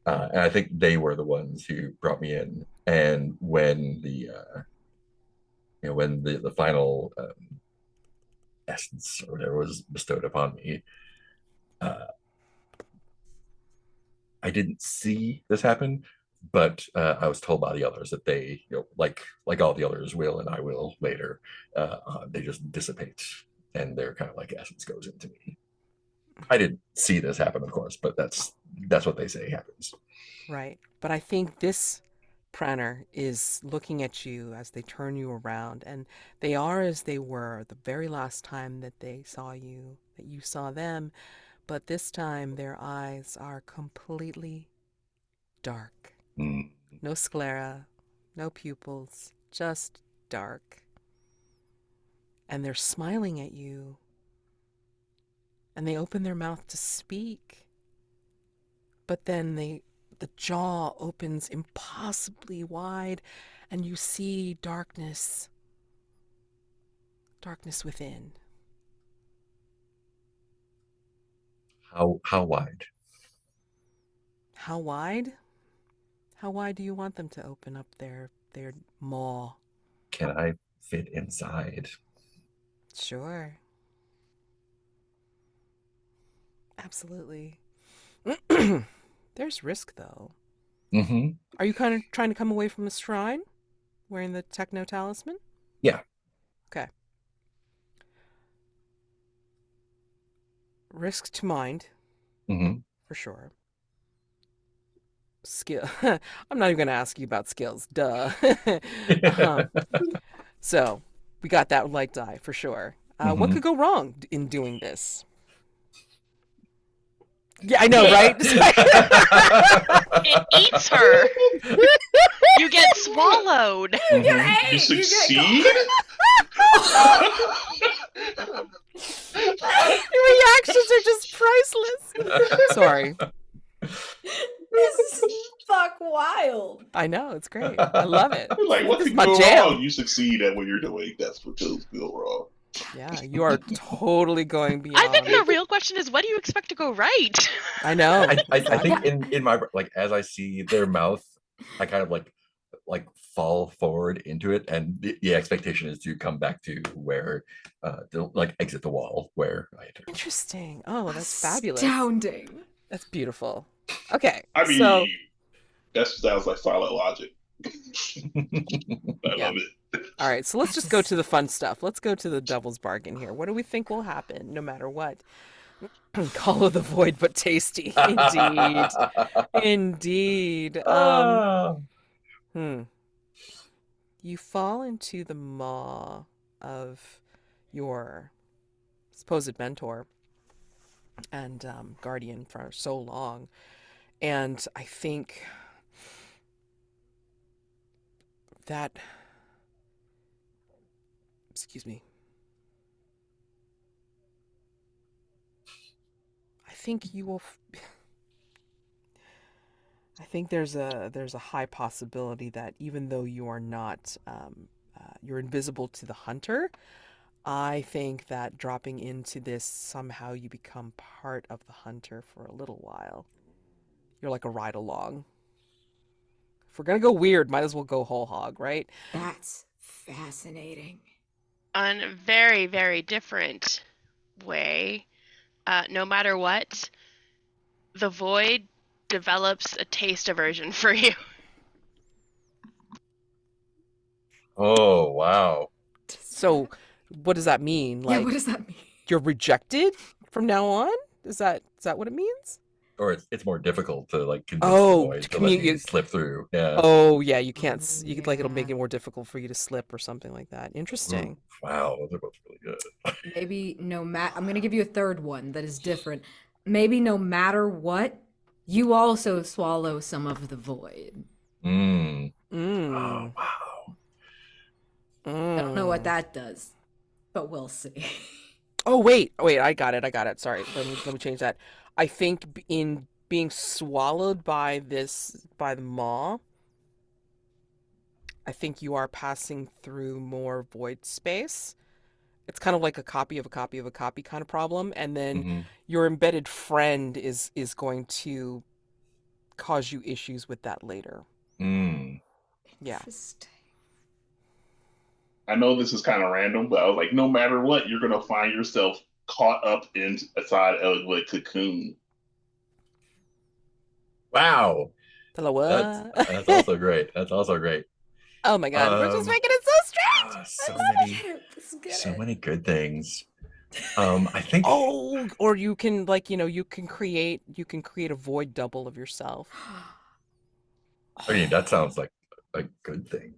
And I think they were the ones who brought me in. And when the final essence or whatever was bestowed upon me, uh, I didn't see this happen, but I was told by the others that they, like all the others will, and I will later, they just dissipate, and their kind of like essence goes into me. I didn't see this happen, of course, but that's what they say happens. Right. But I think this Pranner is looking at you as they turn you around, and they are as they were the very last time that they saw you, that you saw them, but this time their eyes are completely dark. Mm. No sclera, no pupils, just dark. And they're smiling at you, and they open their mouth to speak, but then the jaw opens impossibly wide, and you see darkness within. How wide? How wide? How wide do you want them to open up their maw? Can I fit inside? Sure. Absolutely. There's risk, though. Mm-hmm. Are you kind of trying to come away from the shrine wearing the Techno talisman? Yeah. Okay. Risk to mind, Mm-hmm. for sure. Skill. I'm not even going to ask you about skills. Duh. So, we got that light die, for sure. What could go wrong in doing this? Yeah, I know, right? It eats her. You get swallowed. Mhm. You succeed? Your reactions are just priceless. Sorry. This is fuck wild. I know, it's great. I love it. Like, what This could is my go jam. wrong? You succeed at what you're doing. That's what goes go wrong. Yeah, you are totally going beyond. I think the real question is, what do you expect to go right? I know. I think in my, like, as I see their mouth, I kind of like like fall forward into it, and the expectation is to come back to where like exit the wall where I entered. Interesting. Oh, that's fabulous. Astounding. That's beautiful. Okay, I mean, so that sounds like solid logic. I yeah. love it. All right, so let's just go to the fun stuff. Let's go to the devil's bargain here. What do we think will happen no matter what? Call of the void, but tasty. Indeed. Indeed. You fall into the maw of your supposed mentor and guardian for so long. And I think that, excuse me, I think you will. I think there's a high possibility that even though you are not, you're invisible to the hunter, I think that dropping into this somehow you become part of the hunter for a little while. You're like a ride along. If we're gonna go weird, might as well go whole hog, right? That's fascinating. On a very, very different way, no matter what, the void develops a taste aversion for you. Oh, wow. So, what does that mean? Yeah, Like, what does that mean? you're rejected from now on? Is that what it means? Or it's more difficult to like convince the Oh, void to to let me commute. slip through. Yeah. Oh, yeah, you can't. Oh, You could like it'll make yeah. it more difficult for you to slip or something like that. Ooh, Interesting. wow, those are both really good. Maybe no matter, I'm going to give you a third one that is different. Maybe no matter what, you also swallow some of the void. Mm. Oh, Mm. wow. I don't know what Mm. that does, but we'll see. Oh, wait. I got it. Sorry. Let me change that. I think in being swallowed by the maw, I think you are passing through more void space. It's kind of like a copy of a copy of a copy kind of problem, and then Hmm. your embedded friend is going to cause you issues with that later. Mm. Yeah. Interesting. I know this is kind of random, but I was like, no matter what, you're gonna find yourself caught up inside of a cocoon. Wow. Hello, That's what? that's also great. That's also great. Oh my God, we're just making it so strange. So many good things. I think Oh, or you can you can create a void double of yourself. I mean that sounds like a good thing.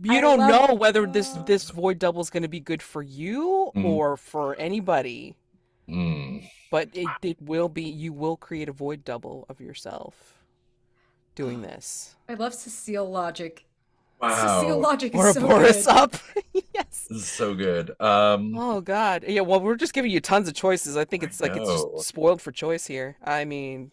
You I don't love know whether this void double is going to be good for you Mhm. or for anybody, Mm. but it will be. You will create a void double of yourself doing this. I love Cecile logic. Cecile Wow. logic is Or a so Boris good. up. Yes. This is so good. Oh God. Yeah. Well, we're just giving you tons of choices. I think I it's like it's know. just spoiled for choice here. I mean,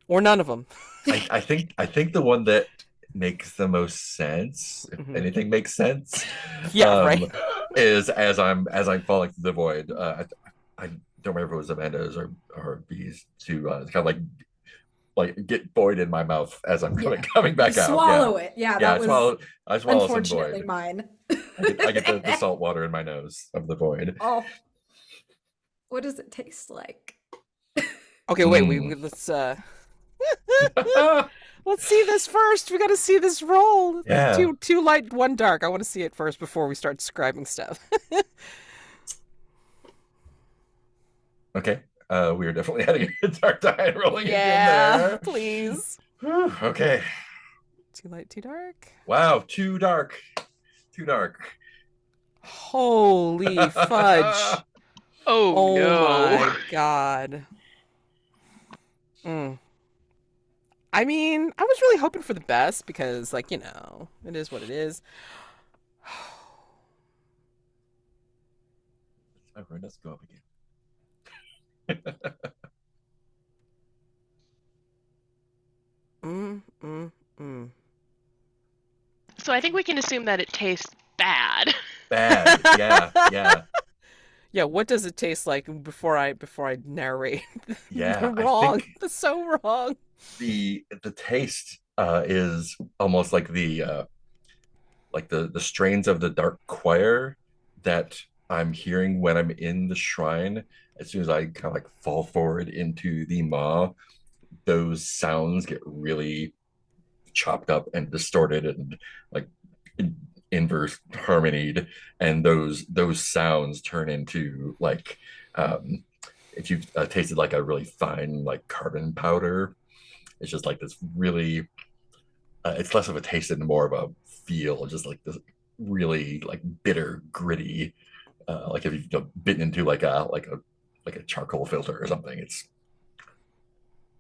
or none of them. I think the one that makes the most sense, if Mhm. anything makes sense, Yeah. Right. is as I'm falling through the void. I don't remember if it was Amanda's or B's to kind of like get void in my mouth as I'm Yeah. coming back You out. swallow it. Yeah, Yeah, that I was swallow some unfortunately void. mine. I get the salt water in my nose of the void. Oh, what does it taste like? Okay. Wait. Mm. Let's see this first. We got to see this roll. Yeah. Two light, one dark. I want to see it first before we start describing stuff. Okay. We are definitely having a dark tide rolling in Yeah. there. Please. Whew, okay. Too light, too dark. Wow, too dark. Too dark. Holy fudge. Oh, no. My God. Mm. I mean, I was really hoping for the best because, like, it is what it is. Okay, let's go up again. Mm. So I think we can assume that it tastes bad. Bad. Yeah. Yeah, what does it taste like before I narrate? Yeah, I Wrong. think That's so wrong. the taste is almost like the strains of the dark choir that I'm hearing when I'm in the shrine. As soon as I kind of like fall forward into the maw, those sounds get really chopped up and distorted and like inverse harmonied, and those sounds turn into like um if you've tasted like a really fine like carbon powder, it's just like this really it's less of a taste and more of a feel, just like this really like bitter, gritty, like if you've bitten into like a charcoal filter or something. It's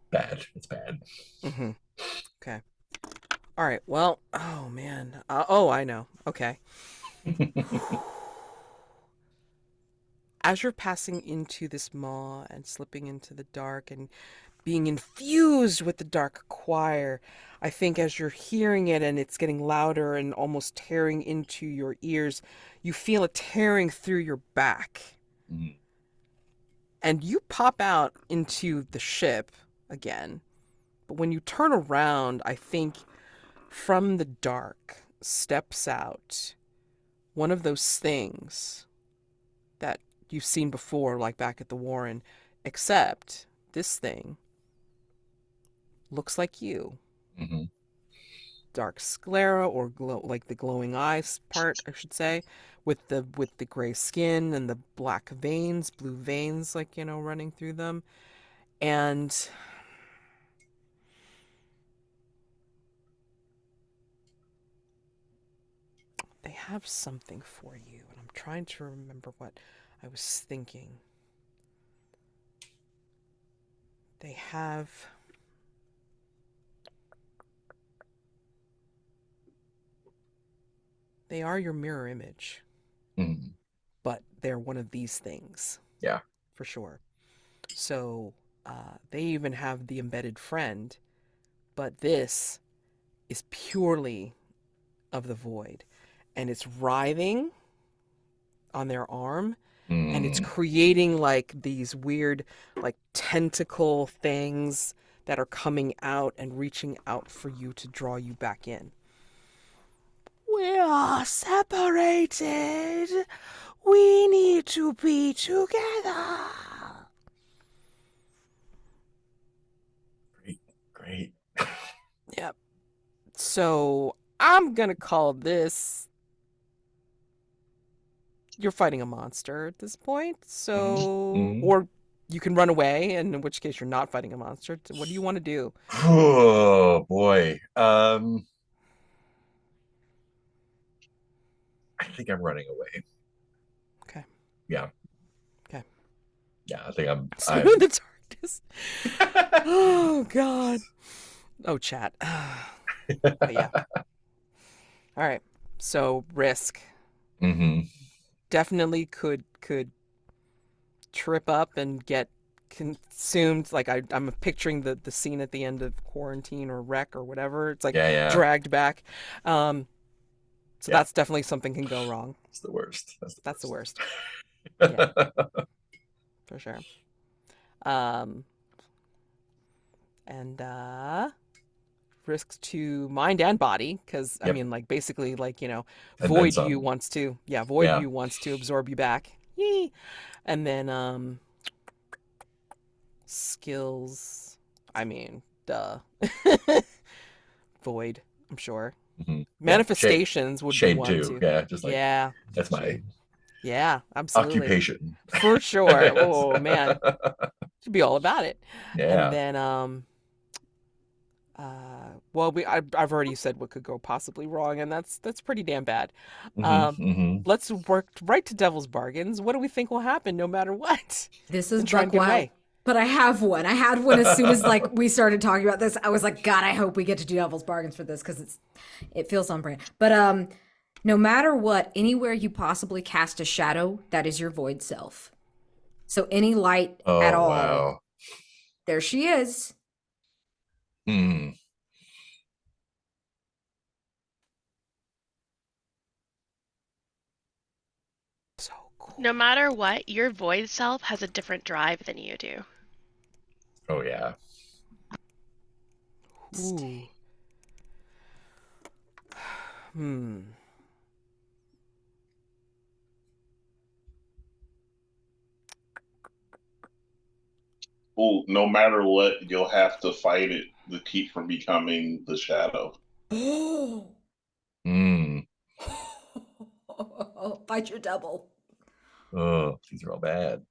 bad. It's bad. Mm-hmm. Okay. All right. Well, oh man. Oh, I know. Okay. As you're passing into this maw and slipping into the dark and being infused with the dark choir, I think as you're hearing it and it's getting louder and almost tearing into your ears, you feel it tearing through your back. Mhm. And you pop out into the ship again. But when you turn around, I think from the dark steps out one of those things that you've seen before, like back at the Warren, except this thing looks like you. Mhm. Dark sclera, or like the glowing eyes part, I should say, with the gray skin and the black veins, blue veins, like, running through them. And they have something for you, and I'm trying to remember what I was thinking. They have... They are your mirror image, Mhm. but they're one of these things. Yeah. For sure. So they even have the embedded friend, but this is purely of the void. And it's writhing on their arm, and it's Mm. creating like these weird, like tentacle things that are coming out and reaching out for you to draw you back in. We are separated. We need to be together. Great. Great. Yep. So I'm gonna call this... You're fighting a monster at this point, Mhm. so... Mhm. Or you can run away, and in which case you're not fighting a monster. What do you want to do? Oh boy. I think I'm running away. Okay. Yeah. Okay. Yeah, I think I'm So in I'm the darkness. Oh, God. Oh, chat. But yeah. All right. So risk. hmm Definitely could trip up and get consumed. Like I'm picturing the scene at the end of Quarantine or Wreck or whatever. It's like Yeah, yeah. dragged back. So Yeah. that's definitely something can go wrong. It's the worst. That's the Worst. worst. Yeah, for sure. Um, and risks to mind and body, because I Yep. mean, like basically, like And then Void you some. wants to, yeah, Void Yeah. you wants to absorb you back. Yee. And then skills. I mean, duh. Void, I'm sure. Yeah. Manifestations would be Shade one too. too. Yeah, just like Yeah, that's my yeah, absolutely. occupation. For sure. Oh man, should be all about it. And Yeah. then well, I've already said what could go possibly wrong, and that's pretty damn bad. hmm hmm Let's work right to devil's bargains. What do we think will happen no matter what? This is And try and buck get wild. away. But I have one. I had one as soon as like we started talking about this. I was like, God, I hope we get to do devil's bargains for this because it feels on brand. But no matter what, anywhere you possibly cast a shadow, that is your void self. So any light at Oh all, wow. there she is. Hmm. So cool. No matter what, your void self has a different drive than you do. Oh yeah. Ooh. Well, no matter what, you'll have to fight it to keep from becoming the shadow. Oh, Mm. bite your double. Oh, these are all bad.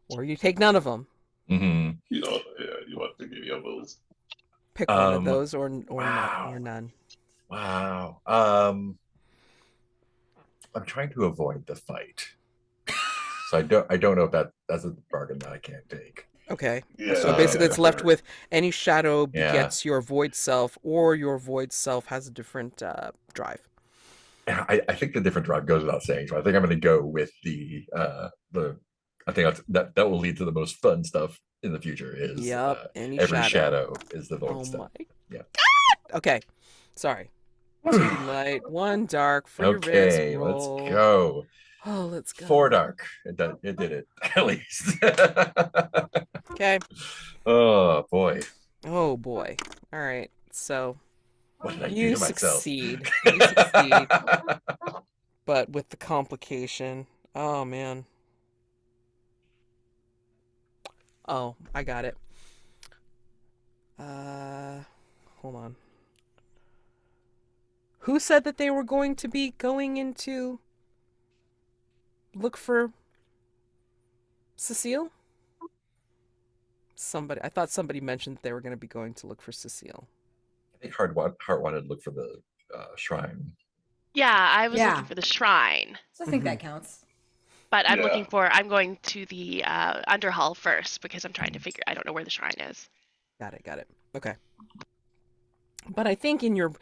Or you take none of them. hmm You know, yeah, you want to give you those. Pick one of Um, those, or wow. or none. Wow. I'm trying to avoid the fight. So I don't know if that's a bargain that I can't take. Okay. Yeah, So basically, Um, it's left sure. with any shadow Yeah. begets your void self, or your void self has a different drive. I think the different drive goes without saying. So I think I'm going to go with the. I think that will lead to the most fun stuff in the future. Is Yep. Any every shadow. shadow is the void Oh step. my. Yeah. Okay. Sorry. 2 light, 1 dark for your risk Okay, let's roll. go. Oh, let's go. 4 dark. It did it at least. Okay. Oh boy. Oh boy. All right. So What did I do you to myself? succeed. You succeed, but with the complication. Oh man. Oh, I got it. Hold on. Who said that they were going to be going into look for Cecile? Somebody. I thought somebody mentioned that they were going to be going to look for Cecile. I think Hart wanted to look for the shrine. Yeah, I was Yeah. looking for the shrine, So I think that counts. but I'm Yeah. I'm going to the Underhull first because I'm trying to figure. I don't know where the shrine is. Got it. Okay. But I think in your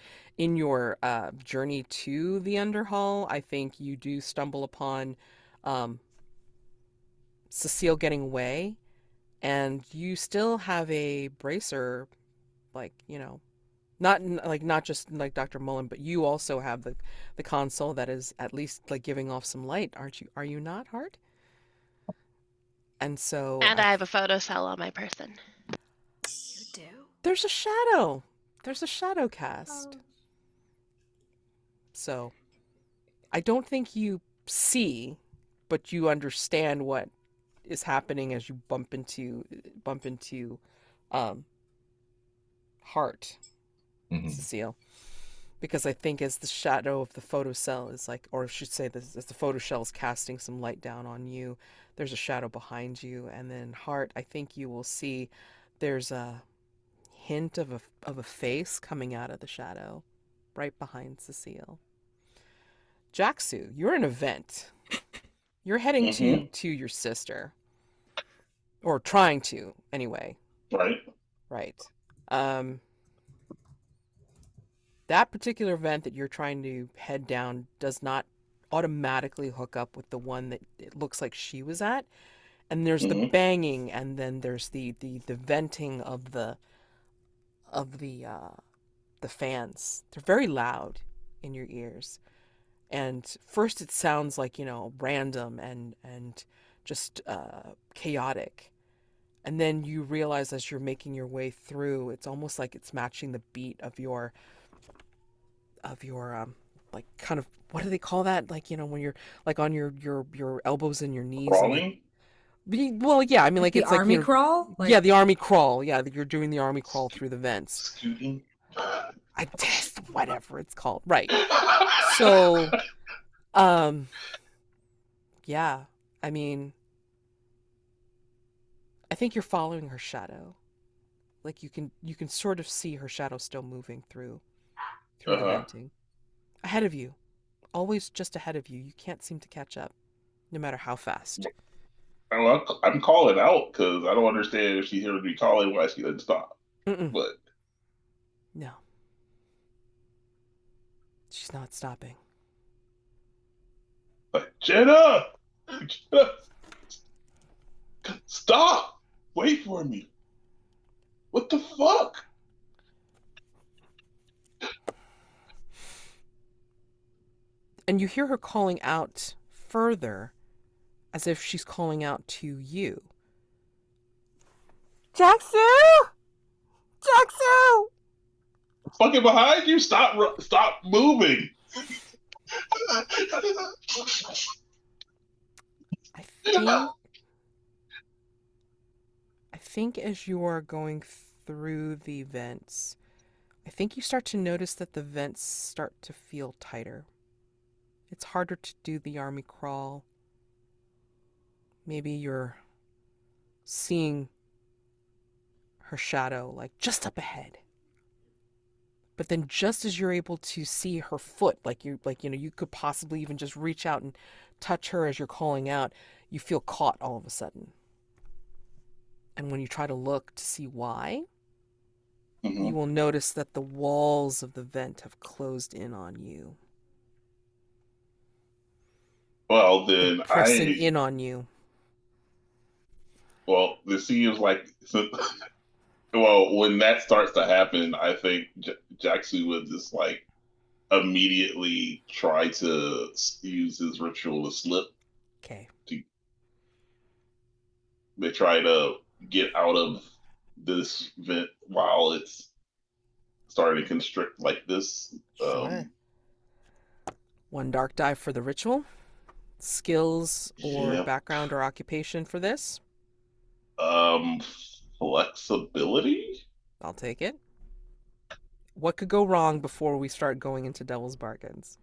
journey to the Underhall, I think you do stumble upon Cecile getting away, and you still have a bracer, like not just like Dr. Mullen, but you also have the console that is at least like giving off some light, aren't you? Are you not, Hart? And so And I have a photo cell on my person. You do? there's a shadow. There's a shadow cast. So I don't think you see, but you understand what is happening as you bump into Hart, Mhm. Cecile. Because I think as the shadow of the photocell is like, or I should say, this as the photoshell is casting some light down on you, there's a shadow behind you, and then Hart, I think you will see there's a hint of a face coming out of the shadow, right behind Cecile. Jaxu, you're an event. You're heading Mm-hmm. to your sister, or trying to anyway. Right. Right. Um, that particular event that you're trying to head down does not automatically hook up with the one that it looks like she was at. And there's the Mm-hmm. banging, and then there's the venting of of the uh, the fans. They're very loud in your ears. And first it sounds like, random and just chaotic. And then you realize as you're making your way through, it's almost like it's matching the beat of your like kind of, what do they call that? Like, when you're like on your elbows and your knees and Crawling. well, yeah, I mean, Like like the it's like, army crawl? yeah, Like the army crawl. Yeah, that you're doing the army crawl through the vents. Scooting. I test whatever it's called. Right. So, um, yeah, I mean, I think you're following her shadow. Like you can sort of see her shadow still moving through the Uh-huh. venting. Ahead of you. Always just ahead of you. You can't seem to catch up, no matter how fast. I'm calling out because I don't understand if she hears me calling why she doesn't stop. Mm-mm. But No. She's not stopping. like, Jenna, Jenna, stop! Wait for me. What the fuck? And you hear her calling out further, as if she's calling out to you. Jaxu! Jaxu! Fucking behind you! Stop moving! I think as you are going through the vents, I think you start to notice that the vents start to feel tighter. It's harder to do the army crawl. Maybe you're seeing her shadow like just up ahead. But then just as you're able to see her foot, you could possibly even just reach out and touch her as you're calling out, you feel caught all of a sudden. And when you try to look to see why, you will notice that the walls of the vent have closed in on you. Well, then pressing in on you. Well, the seems like well, when that starts to happen, I think Jaxu would just like immediately try to use his ritual to slip. Okay. They try to get out of this vent while it's starting to constrict like this. Sure. One dark die for the ritual. Skills or background or occupation for this? Flexibility? I'll take it. What could go wrong before we start going into Devil's Bargains?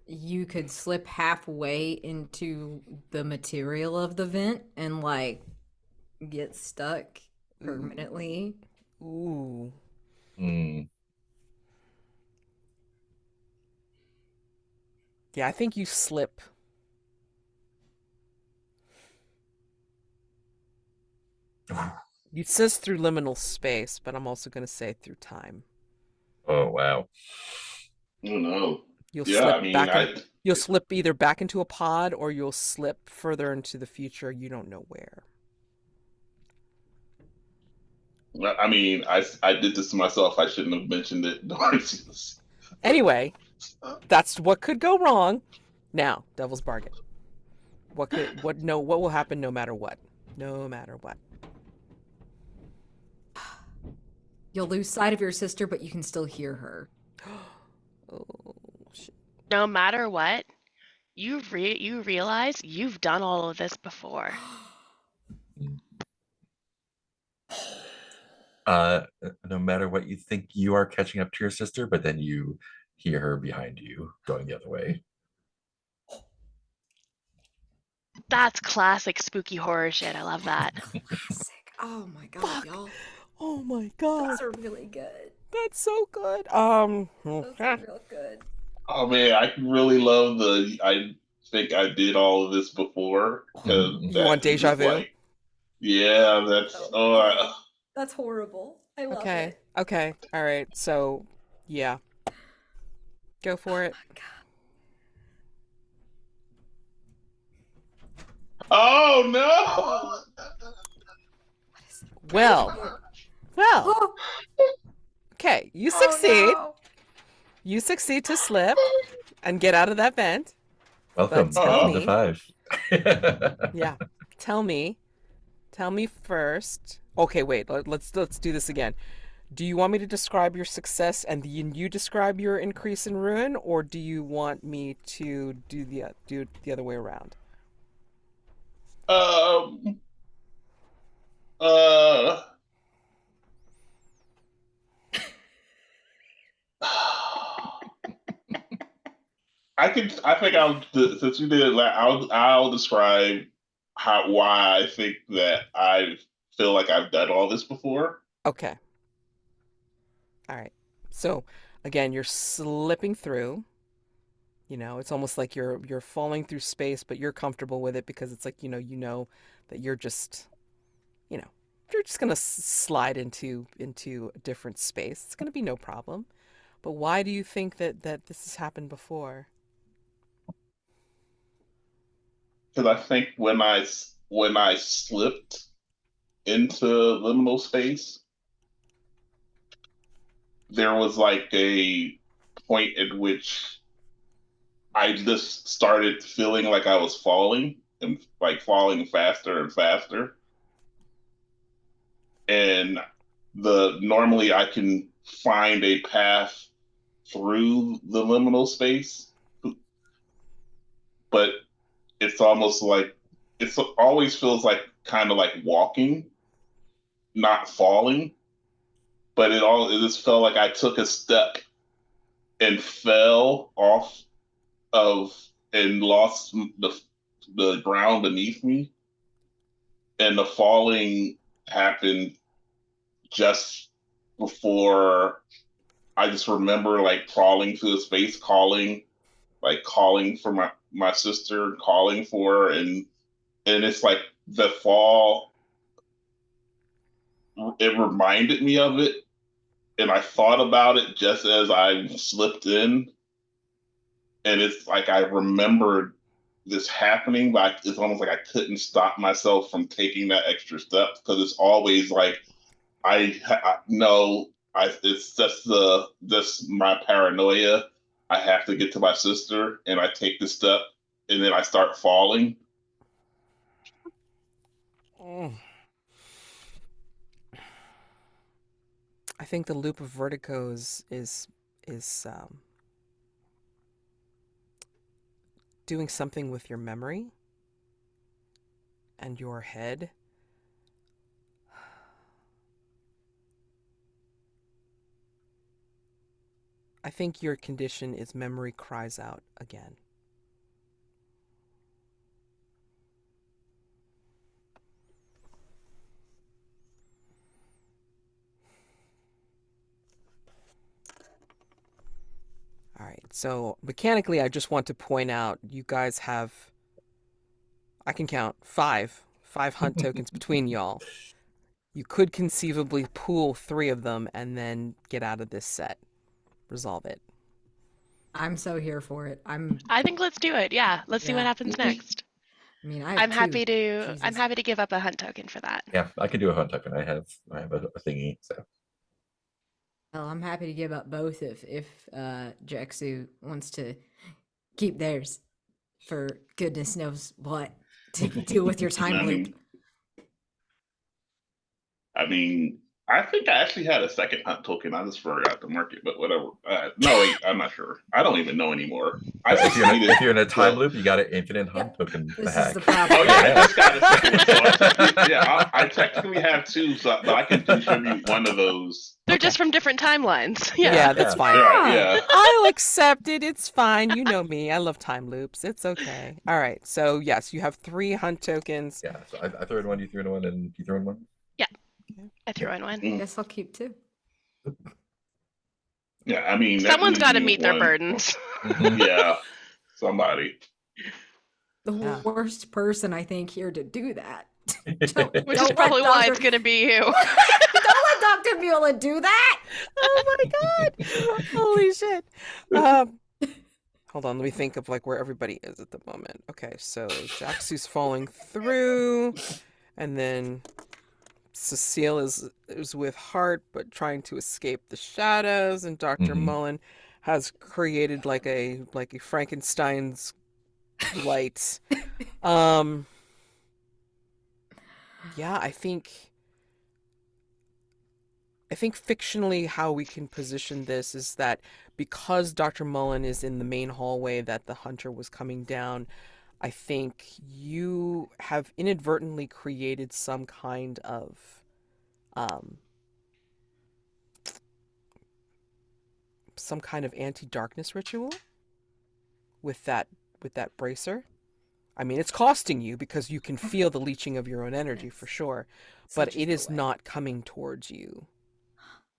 You could slip halfway into the material of the vent and like get stuck permanently. Ooh. Yeah, I think you slip. It says through liminal space, but I'm also going to say through time. Oh, wow. Oh, no. You'll slip you'll slip either back into a pod or you'll slip further into the future. You don't know where. I mean, I did this to myself. I shouldn't have mentioned it. Anyway, that's what could go wrong. Now, Devil's Bargain. What will happen no matter what? No matter what. You'll lose sight of your sister, but you can still hear her. Oh, shit. No matter what, you realize you've done all of this before. No matter what, you think you are catching up to your sister, but then you hear her behind you going the other way. That's classic spooky horror shit. I love that. Sick. Oh my god, y'all. Oh my god. Those are really good. That's so good. Those are real good. Oh man, I really love I think I did all of this before. You want deja vu? Yeah, that's horrible. I love it. Okay. All right. So, yeah. Go for it. Oh no! Well. Okay, you succeed. No. You succeed to slip and get out of that vent. Welcome to 5. Yeah. Tell me first. Okay, wait. Let's do this again. Do you want me to describe your success and you describe your increase in ruin, or do you want me to do the other way around? Since you did it, I'll describe why I think that I feel like I've done all this before. Okay. All right. So again, you're slipping through. You know, it's almost like you're falling through space, but you're comfortable with it because it's like, you know that you're just, you're just going to slide into a different space. It's going to be no problem. But why do you think that this has happened before? Because I think when I slipped into liminal space, there was like a point at which I just started feeling like I was falling and like falling faster and faster. and normally I can find a path through the liminal space, but it's almost like it always feels like kind of like walking, not falling. But it just felt like I took a step and fell off of and lost the ground beneath me, and the falling happened just before. I just remember like crawling through the space, calling for my sister, calling for her, and it's like the fall. It reminded me of it, and I thought about it just as I slipped in, and it's like I remembered this happening, but it's almost like I couldn't stop myself from taking that extra step, because it's always like I know it's just my paranoia. I have to get to my sister, and I take the step, and then I start falling. Mm. I think the loop of vertigo is doing something with your memory and your head. I think your condition is memory cries out again. All right, so mechanically, I just want to point out you guys have, I can count five hunt tokens between y'all. You could conceivably pool 3 of them and then get out of this set. Resolve it. I'm so here for it. I think let's do it. Yeah, let's see what Yeah. happens next. I mean, I have I'm 2. happy to I'm Jesus. happy to give up a hunt token for that. Yeah, I can do a hunt token. I have a thingy. So Well, I'm happy to give up both if Jaxu wants to keep theirs for goodness knows what to deal with your time loop. I mean, I think I actually had a second hunt token. I just forgot to mark it, but whatever. No, wait, I'm not sure. I don't even know anymore. if you're in a time loop, you got an infinite hunt token. This hack. is the problem. Oh yeah, I just got a second one. So I technically have 2, but I can contribute one of those. They're just from different timelines. Yeah, that's fine. Yeah. I'll accept it. It's fine. You know me. I love time loops. It's okay. All right. So, yes, you have 3 hunt tokens. Yeah, so I threw in one, you threw in one, and you threw in one. I threw in one. Guess I'll keep 2. Yeah, I mean, Someone's got to meet their burdens. Yeah, somebody. The Yeah. worst person, I think, here to do that. Which is probably why it's going to be you. Don't let Dr. Mullen do that. Oh my god. Holy shit. Hold on, let me think of like where everybody is at the moment. Okay, so Jaxu's falling through, and then Cecile is with Hart but trying to escape the shadows, and Dr. Mullen has created like a Frankenstein's light. Yeah, I think fictionally how we can position this is that because Dr. Mullen is in the main hallway that the hunter was coming down, I think you have inadvertently created some kind of anti-darkness ritual with that bracer. I mean, it's costing you because you can feel the leeching of your own energy for sure, but it is not coming towards you.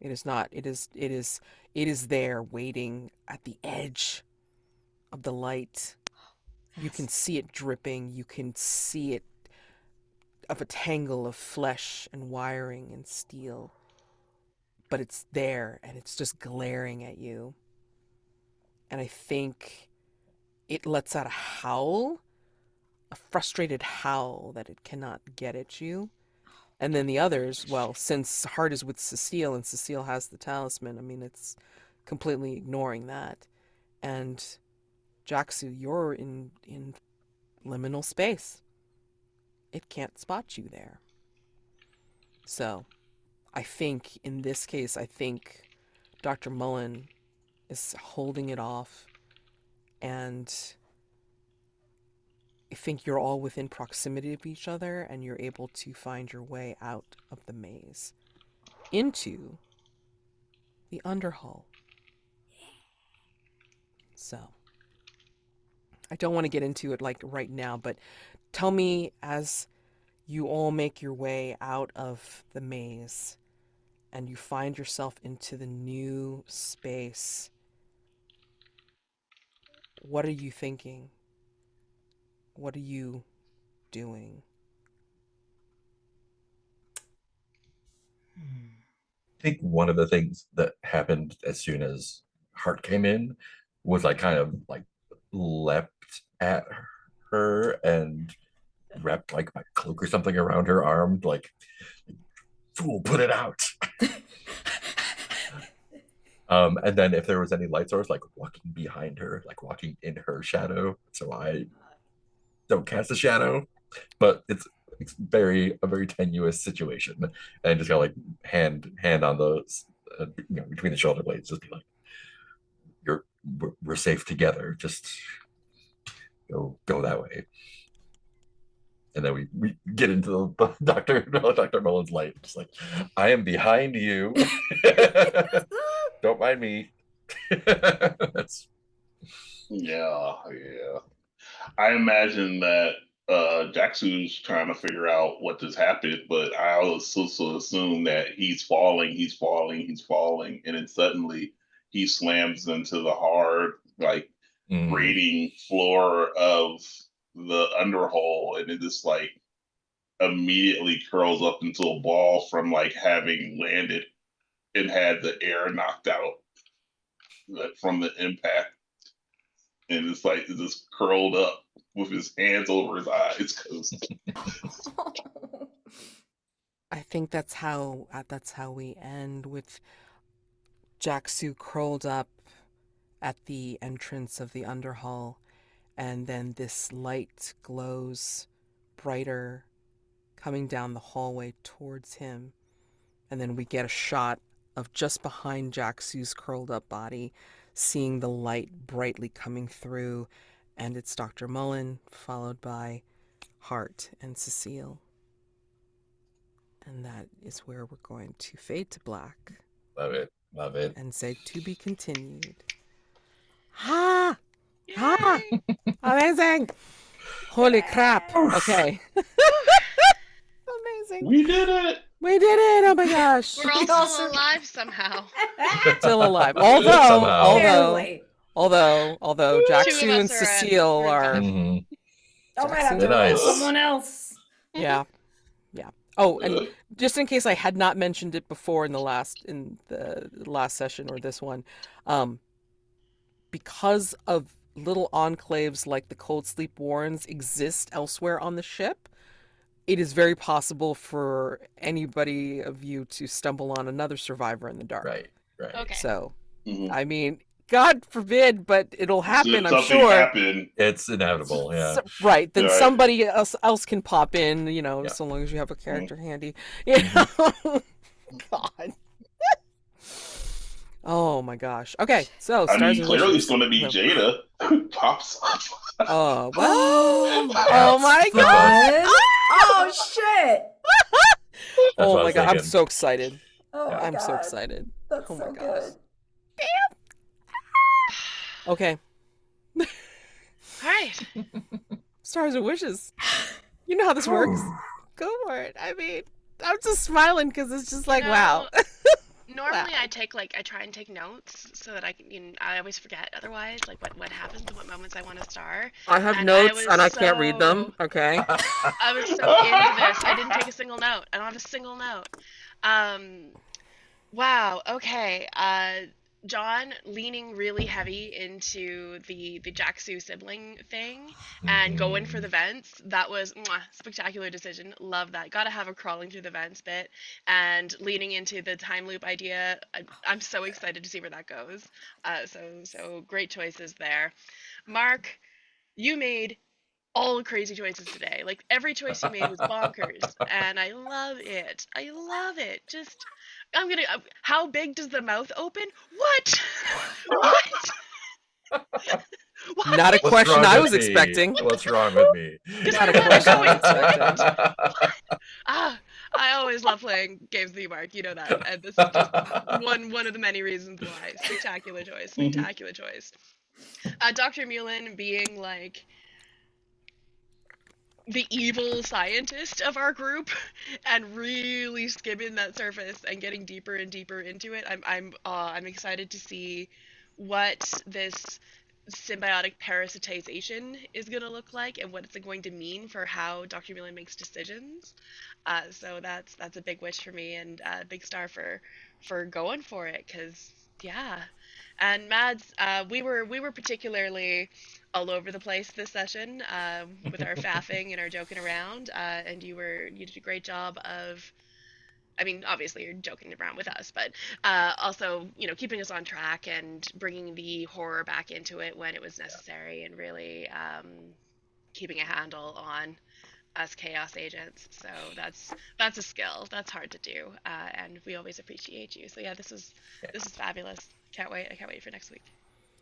It is not. It is there waiting at the edge of the light. You can see it dripping. You can see it of a tangle of flesh and wiring and steel. But it's there and it's just glaring at you. And I think it lets out a howl, a frustrated howl that it cannot get at you. And then the others, well, since Hart is with Cecile and Cecile has the talisman, I mean, it's completely ignoring that. And Jaxu, you're in liminal space. It can't spot you there. So, I think in this case, I think Dr. Mullen is holding it off, and I think you're all within proximity of each other, and you're able to find your way out of the maze into the underhull. So, I don't want to get into it like right now, but tell me as you all make your way out of the maze and you find yourself into the new space, what are you thinking? What are you doing? I think one of the things that happened as soon as Hart came in was I kind of like leapt at her and wrapped like my cloak or something around her arm, like, fool, put it out. And then if there was any light source, like walking behind her, like walking in her shadow, so I don't cast a shadow, but it's a very tenuous situation, and just got like hand on the between the shoulder blades, just be like, we're safe together, just go that way. And then we get into the Dr. Mullen's light, just like, I am behind you. Don't mind me. That's Yeah. I imagine that Jaxu's trying to figure out what just happened, but I also assume that he's falling, and then suddenly he slams into the hard, like, grating floor of the underhole, and it just like immediately curls up into a ball from like having landed and had the air knocked out from the impact, and it's like it's just curled up with his hands over his eyes. I think that's how we end, with Jaxu curled up at the entrance of the underhull, and then this light glows brighter coming down the hallway towards him, and then we get a shot of just behind Jaxu's curled up body, seeing the light brightly coming through, and it's Dr. Mullen followed by Hart and Cecile. And that is where we're going to fade to black. love it. And say to be continued. Ha! Ha! Amazing! Holy crap! Okay. Amazing. We did it! Oh my gosh! We're all still alive somehow. Still alive. Barely. Although Two of Jaxu us and are Cecile we're are. Mhm. I might have Jaxu- to roll Nice. someone else. Yeah. Oh, and just in case I had not mentioned it before in the last session or this one, because of little enclaves like the Cold Sleep Warrens exist elsewhere on the ship, it is very possible for anybody of you to stumble on another survivor in the dark. Right. Okay. So, Mhm. I mean, God forbid, but it'll happen, Should I'm something sure. happen, It's inevitable, yeah. Right, then Right. somebody else can pop in, Yeah. so long as you have a character handy. You know? God. Oh my gosh. Okay, so I Stars mean, and clearly Wishes. it's going to be No. Jada who pops up. Oh, well. Oh, Oh my That's god. fun. Oh shit. That's Oh what I my was god, I'm thinking. so excited. Oh my I'm god. so excited. That's Oh my so gosh. good. Okay, All right. Stars and Wishes. You know how this works. Go for it. I mean, I'm just smiling because it's just like, wow. Normally I try and take notes so that I can, I always forget otherwise, like what happens and what moments I want to star. I have And notes was and I can't read them. Okay. I was so into this. I didn't take a single note. I don't have a single note. Wow. Okay. Jonn leaning really heavy into the Jaxu sibling thing and going for the vents. That was spectacular decision. Love that. Gotta have a crawling through the vents bit and leaning into the time loop idea. I'm so excited to see where that goes. So great choices there. Marc, you made all crazy choices today. Like every choice you made was bonkers, and I love it. I love it. Just, I'm gonna. How big does the mouth open? What? What? Not a What? What's question wrong I with was me? expecting. What's wrong with me? Because Not I a remember question I was going, expecting. what? Ah, I always love playing games with you, Marc. You know that, and this is just one of the many reasons why. Spectacular choice. Mhm. Spectacular choice. Dr. Mullen being like the evil scientist of our group and really skimming that surface and getting deeper and deeper into it. I'm excited to see what this symbiotic parasitization is going to look like and what it's going to mean for how Dr. Mullen makes decisions. So that's a big wish for me and a big star for going for it because yeah. And Mads, we were particularly all over the place this session with our faffing and our joking around, and you did a great job of. I mean, obviously you're joking around with us, but also keeping us on track and bringing the horror back into it when it was necessary, and really keeping a handle on us chaos agents. So that's a skill. That's hard to do, and we always appreciate you. So yeah, this is fabulous. Can't wait. I can't wait for next week.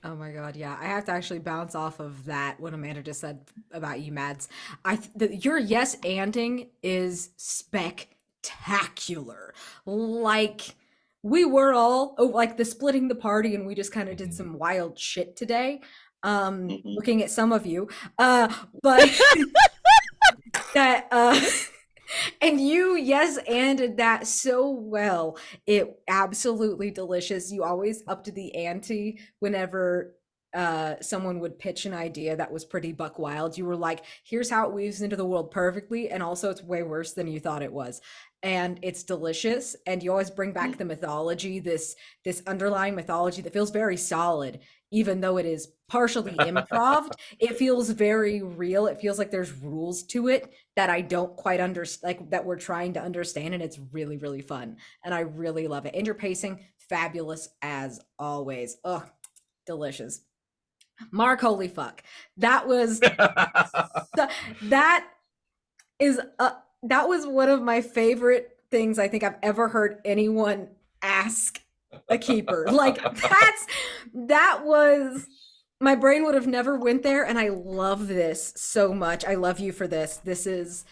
Oh my God, yeah. I have to actually bounce off of that what Amanda just said about you, Mads. Your yes anding is spectacular. Like we were all like the splitting the party, and we just kind of did Mhm. some wild shit today. Mhm. Looking at some of you, but that and you yes anded that so well. It absolutely delicious. You always up to the ante whenever someone would pitch an idea that was pretty buck wild. You were like, here's how it weaves into the world perfectly, and also it's way worse than you thought it was. And it's delicious, and you always bring back the mythology, this underlying mythology that feels very solid, even though it is partially improv. It feels very real. It feels like there's rules to it that I don't quite understand, like that we're trying to understand, and it's really, really fun. And I really love it. And your pacing, fabulous as always. Ugh, delicious. Marc, holy fuck. That was that is that was one of my favorite things I think I've ever heard anyone ask a keeper. Like that was my brain would have never went there, and I love this so much. I love you for this. This is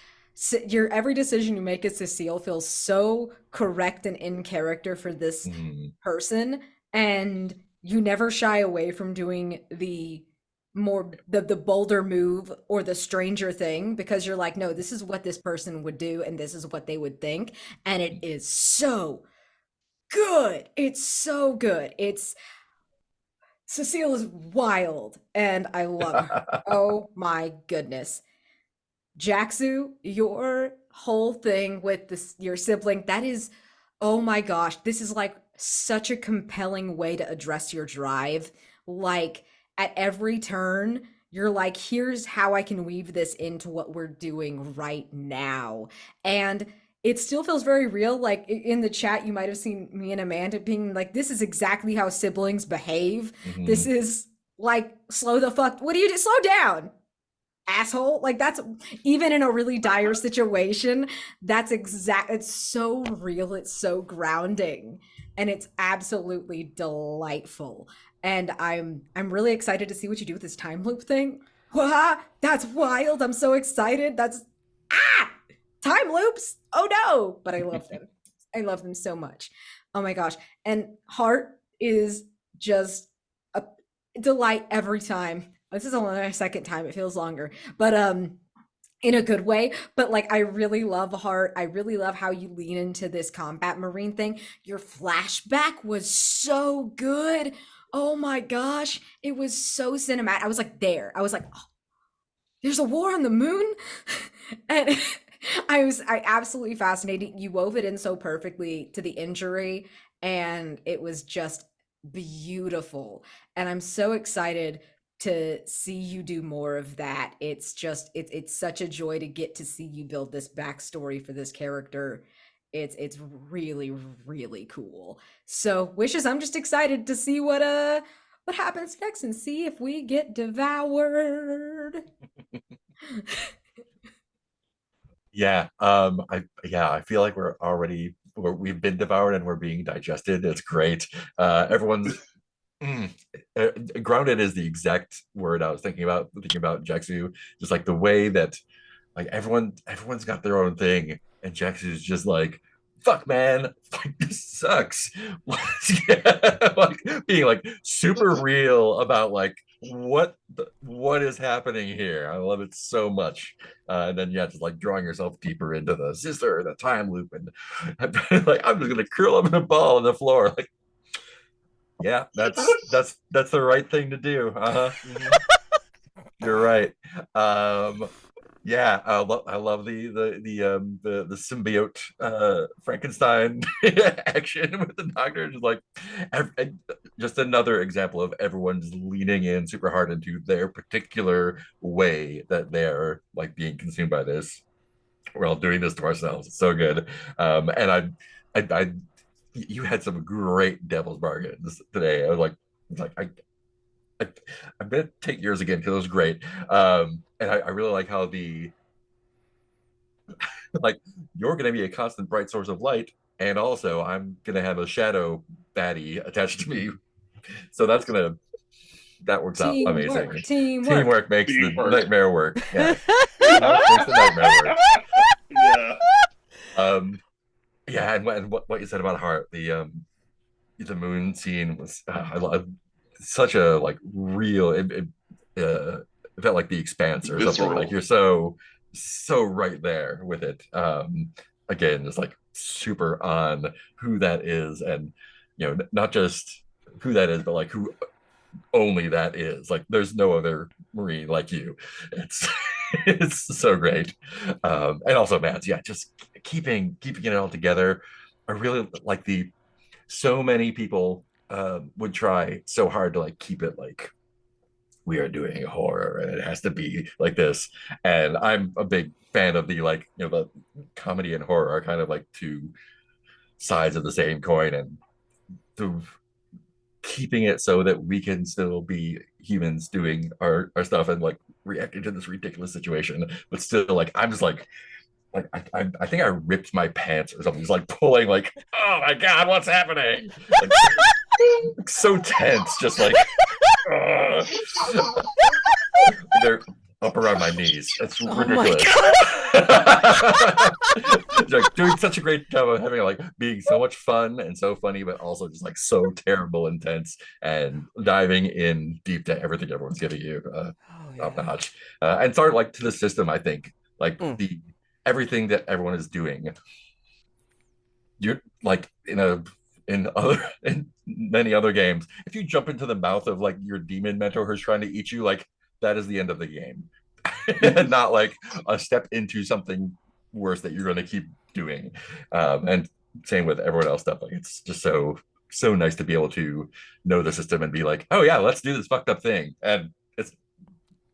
your every decision you make as Cecile feels so correct and in character for this Mhm. person, and you never shy away from doing the bolder move or the stranger thing, because you're like, no, this is what this person would do and this is what they would think, and it is so good. It's so good. It's Cecile is wild and I love her. Oh my goodness. Jaxu, your whole thing with this your sibling, that is, oh my gosh, this is like such a compelling way to address your drive. Like at every turn, you're like, here's how I can weave this into what we're doing right now. And it still feels very real. Like in the chat, you might have seen me and Amanda being like, this is exactly how siblings behave. This Mhm. is like, slow the fuck, what do you do? Slow down, asshole. Like that's even in a really dire situation, that's exact, it's so real, it's so grounding, and it's absolutely delightful. And I'm really excited to see what you do with this time loop thing. Wah, that's wild. I'm so excited. That's ah time loops. Oh no, but I love them. I love them so much. Oh my gosh. And Hart is just a delight every time. This is only my second time. It feels longer, but in a good way. But like, I really love Heart. I really love how you lean into this combat marine thing. Your flashback was so good. Oh my gosh, it was so cinematic. I was like there. I was like, oh, there's a war on the moon, and I absolutely fascinated. You wove it in so perfectly to the injury, and it was just beautiful. And I'm so excited to see you do more of that. It's such a joy to get to see you build this backstory for this character. It's really, really cool. So wishes, I'm just excited to see what happens next and see if we get devoured. I feel like we've been devoured and we're being digested. It's great. Everyone's mm, grounded is the exact word I was thinking about Jaxu. Just like the way that like everyone's got their own thing, and Jaxu's just like, fuck man, like this sucks. Yeah, like being like super real about like what is happening here. I love it so much. And then just like drawing yourself deeper into the sister, the time loop, and like I'm just gonna curl up in a ball on the floor. Like, yeah, that's the right thing to do. Mhm. You're right. Um, yeah, I love the symbiote Frankenstein action with the doctor. Just like just another example of everyone's leaning in super hard into their particular way that they're like being consumed by this. We're all doing this to ourselves. It's so good. And I you had some great devil's bargains today. I was like I, I'm gonna take yours again because it was great. And I really like how the like you're gonna be a constant bright source of light, and also I'm gonna have a shadow baddie attached to me. So that works out amazing. Teamwork. Teamwork makes the Teamwork. nightmare work. Yeah, makes the nightmare work. Yeah. Yeah, and what you said about Hart, the moon scene was I love such a like real it felt like the expanse or something. Like Visceral. you're so right there with it. Again, just like super on who that is, and not just who that is, but like who only that is. Like there's no other Marine like you. It's it's so great. And also Mads, yeah, just keeping it all together. I really like the so many people would try so hard to like keep it like we are doing horror and it has to be like this. And I'm a big fan of the like the comedy and horror are kind of like two sides of the same coin, and the keeping it so that we can still be humans doing our stuff and like reacting to this ridiculous situation, but still like I'm just like I think I ripped my pants or something, just like pulling like, oh my god, what's happening? Like, so tense, just like they're up around my knees. It's ridiculous. Like doing such a great job of having like being so much fun and so funny, but also just like so terrible intense and diving in deep to everything everyone's giving you. Top notch. And start like to the system, I think. Like the everything that everyone is doing. You're like in many other games, if you jump into the mouth of like your demon mentor who's trying to eat you, like that is the end of the game. And not like a step into something worse that you're going to keep doing. And same with everyone else stuff. Like it's just so nice to be able to know the system and be like, oh yeah, let's do this fucked up thing. And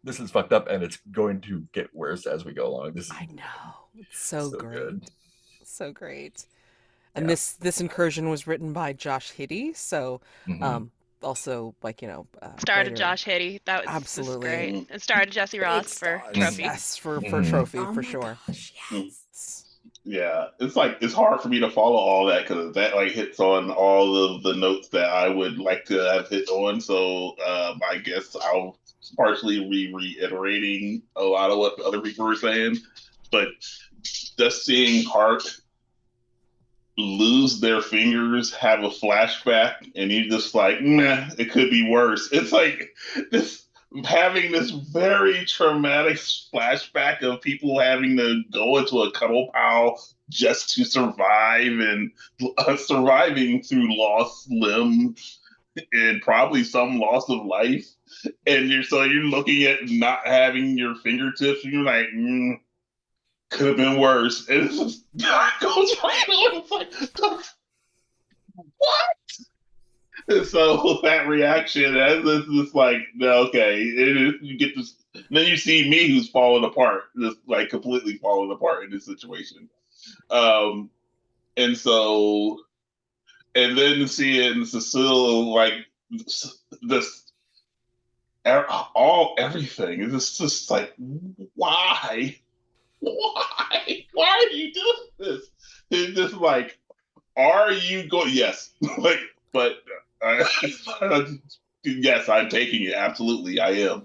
this is fucked up and it's going to get worse as we go along. I know. It's so great. Good. So great. And this incursion was written by Josh Hiddey, so also like Started writer. Josh Hiddey. That was Absolutely great. And started Jesse Ross for Trophy. Yes, for Trophy for sure. Gosh, yes. Yeah, it's hard for me to follow all that because that like hits on all of the notes that I would like to have hit on. So I guess I'll partially reiterating a lot of what the other people were saying, but just seeing Hart lose their fingers, have a flashback, and you're just like, meh, it could be worse. It's like this having this very traumatic flashback of people having to go into a cuddle pile just to survive and surviving through lost limbs and probably some loss of life. And you're looking at not having your fingertips and you're like, could have been worse. And it's just goes right on. It's like, what? And so that reaction, it's just like, okay, you get this. Then you see me who's falling apart, just like completely falling apart in this situation. And so, and then seeing Cecile like this, everything. It's just like, why? Why? Why are you doing this? It's just like, are you going? Yes, like, but yes, I'm taking it. Absolutely, I am.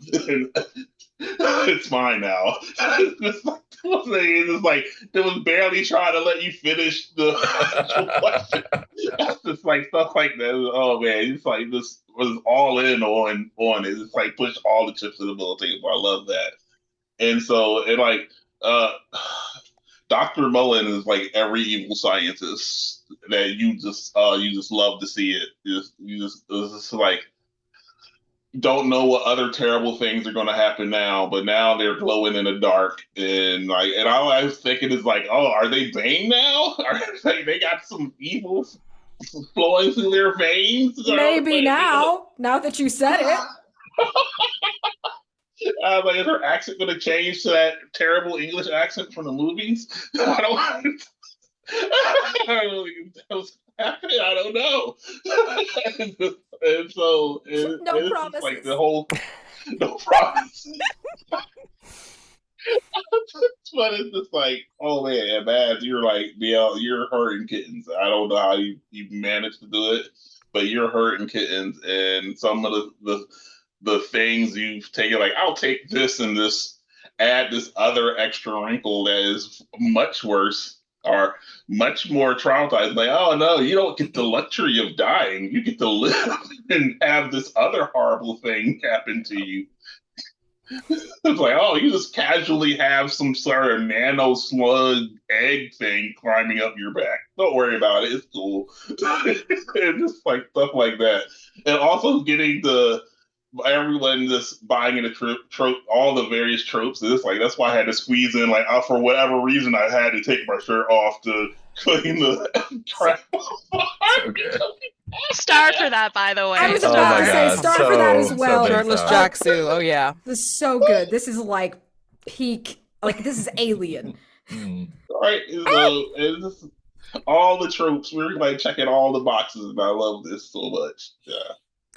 It's mine now. It's like, it's like it was barely trying to let you finish the actual question. It's just like stuff like that. Oh man, it's like this was all in on it. It's like push all the chips to the middle table. I love that. And so it like uh Dr. Mullen is like every evil scientist that you just love to see it. It's just like don't know what other terrible things are going to happen now, but now they're glowing in the dark, and like, and all I was thinking is like, oh, are they Bane now? Are they got some evil flowing through their veins? Maybe now that you said it. Like, is her accent going to change to that terrible English accent from the movies? I don't. I don't know. And so No it's promises. just like the whole no promise. But it's just like, oh man, man, you're like, yeah, you're hurting kittens. I don't know how you managed to do it, but you're hurting kittens, and some of the things you've taken, like, I'll take this and this, add this other extra wrinkle that is much worse or much more traumatized. Like, oh no, you don't get the luxury of dying. You get to live and have this other horrible thing happen to you. It's like, oh, you just casually have some sort of nano slug egg thing climbing up your back. Don't worry about it. It's cool. And just like stuff like that. And also getting everyone just buying into trope, all the various tropes. And it's like, that's why I had to squeeze in, like, for whatever reason, I had to take my shirt off to clean the trap. Okay. Star for that, by the way. I was Oh about my to say God, star for that as so well. big Shirtless star. Jaxu. Oh yeah. This is so good. This is like peak. Like this is Alien. Hmm. Right? So it's just all the tropes. We're like checking all the boxes, and I love this so much. Yeah.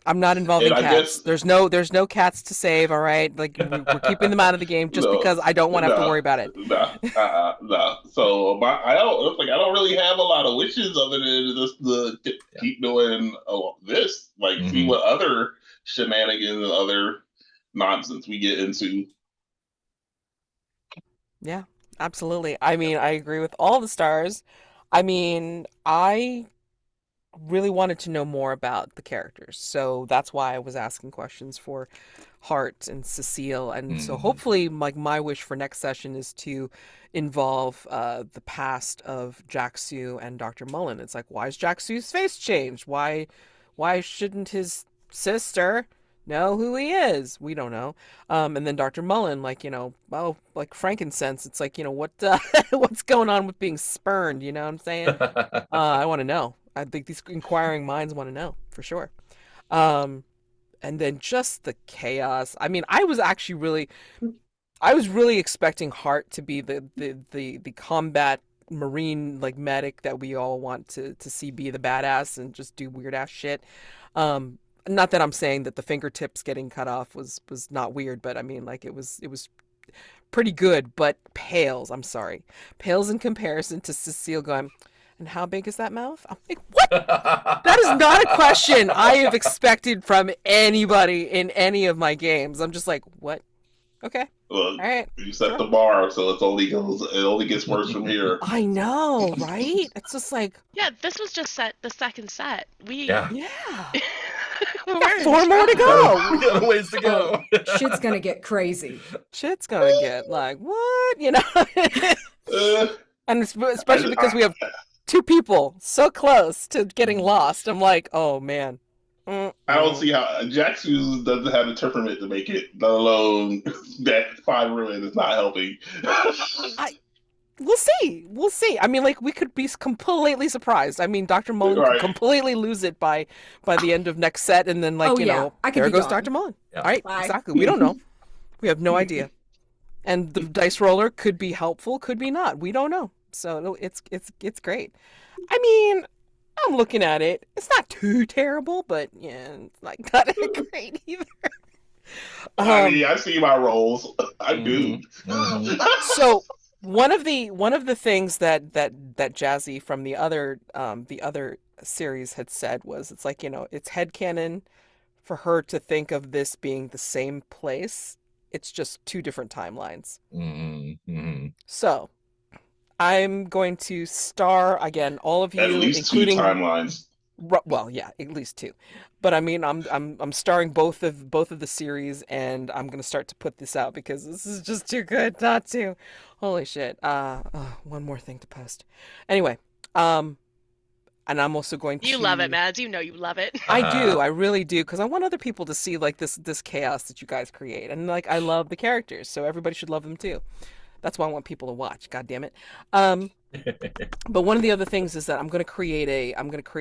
I'm not involving And I cats. guess there's no cats to save. All right, like we're keeping them out of the game just no, because I don't want to have to worry about it. no. So I don't really have a lot of wishes other than just to keep doing this. Like see what other shenanigans and other nonsense we get into. Yeah, absolutely. I mean, I agree with all the stars. I mean, I really wanted to know more about the characters, so that's why I was asking questions for Hart and Cecile, and so hopefully, like my wish for next session is to involve the past of Jaxu and Dr. Mullen. It's like, why is Jaxu's face changed? Why shouldn't his sister know who he is? We don't know. And then Dr. Mullen, like, oh, like frankincense. It's like, what what's going on with being spurned? You know what I'm saying? I want to know. I think these inquiring minds want to know for sure. And then just the chaos. I mean, I was really expecting Hart to be the combat marine like medic that we all want to see be the badass and just do weird ass shit. Not that I'm saying that the fingertips getting cut off was not weird, but I mean, like it was pretty good, but pales. I'm sorry, pales in comparison to Cecile going. And how big is that mouth? I'm like, what? That is not a question I have expected from anybody in any of my games. I'm just like, what? Okay. Well, all right. You set the bar, so it only gets worse from here. I know, right? It's just like, Yeah, this was just the second set. Yeah. We're got 4 more to go. We got a ways to go. Shit's gonna get crazy. Shit's gonna get like, what? And especially because we have 2 people so close to getting lost. I'm like, oh man. I don't see how Jaxu doesn't have the temperament to make it, let alone that 5 ruin is not helping. We'll see. I mean, like, we could be completely surprised. I mean, Dr. Mullen could completely lose it by the end of next set, and then, like, there goes Dr. Mullen. Yeah. All right, Bye. exactly. We don't know. We have no idea. And the dice roller could be helpful, could be not. We don't know. So it's great. I mean, I'm looking at it. It's not too terrible, but yeah, it's like not great either. I Um, mean, I see my roles. I'm Mhm, doomed. mhm. so one of the things that Jazzy from the other series had said was it's like, it's headcanon for her to think of this being the same place. It's just two different timelines. Mhm, mhm. So I'm going to star again all of At you, least two including timelines. well, yeah, at least two. But I mean, I'm starring both of the series, and I'm gonna start to put this out because this is just too good not to. Holy shit! One more thing to post. Anyway, um, and I'm also going You love it, to. Mads. You know you love it. I do, I really do, because I want other people to see like this chaos that you guys create, and like I love the characters, so everybody should love them too. That's why I want people to watch. God damn it. Um, but one of the other things is that I'm going to create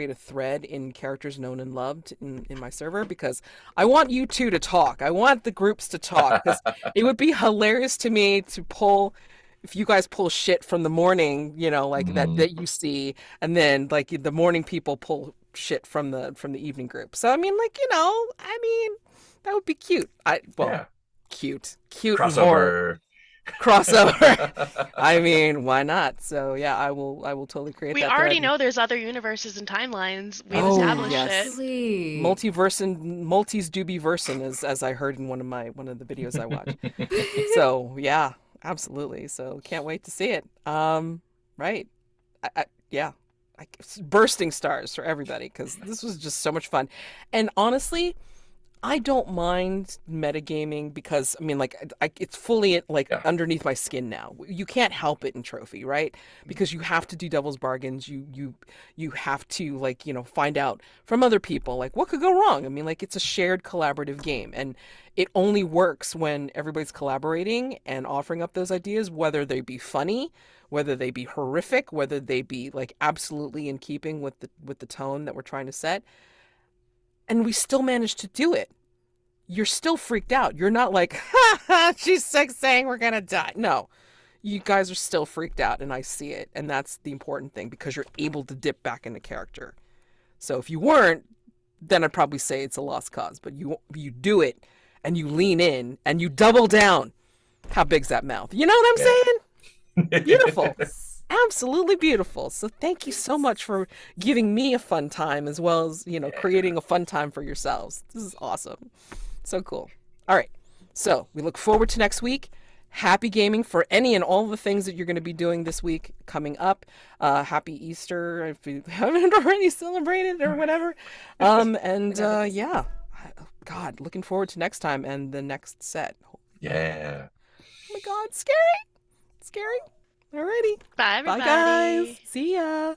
a thread in characters known and loved in my server because I want you two to talk. I want the groups to talk because it would be hilarious to me to pull if you guys pull shit from the morning, like that Mhm. that you see, and then like the morning people pull shit from the evening group. So I mean, like, that would be cute. Yeah. Cute and horror Crossover. crossover. I mean, why not? So yeah, I will totally create We that already thread. know there's other universes and timelines. We've Oh established it. yes, Exactly. multiversin, multis do be versin, as I heard in one of the videos I watch. So yeah, absolutely. So can't wait to see it. Right, yeah, bursting stars for everybody because this was just so much fun, and honestly, I don't mind metagaming because I mean, like, it's fully like Yeah. underneath my skin now. You can't help it in Trophy, right? Because you have to do devil's bargains. You have to, like, find out from other people like what could go wrong. I mean, like, it's a shared collaborative game, and it only works when everybody's collaborating and offering up those ideas, whether they be funny, whether they be horrific, whether they be like absolutely in keeping with the tone that we're trying to set, and we still managed to do it. You're still freaked out. You're not like, ha ha, she's sick saying we're gonna die. No, you guys are still freaked out, and I see it. And that's the important thing because you're able to dip back into character. So if you weren't, then I'd probably say it's a lost cause. But you do it, and you lean in, and you double down. How big's that mouth? You know what I'm Yeah. saying? Beautiful. Absolutely beautiful. So thank you so much for giving me a fun time as well as, creating a fun time for yourselves. This is awesome. So cool. All right. So we look forward to next week. Happy gaming for any and all the things that you're going to be doing this week coming up. Happy Easter if you haven't already celebrated or whatever. And yeah, God, looking forward to next time and the next set. Oh Yeah. my God, scary, scary. Alrighty. Bye, Bye, guys. everybody. See ya.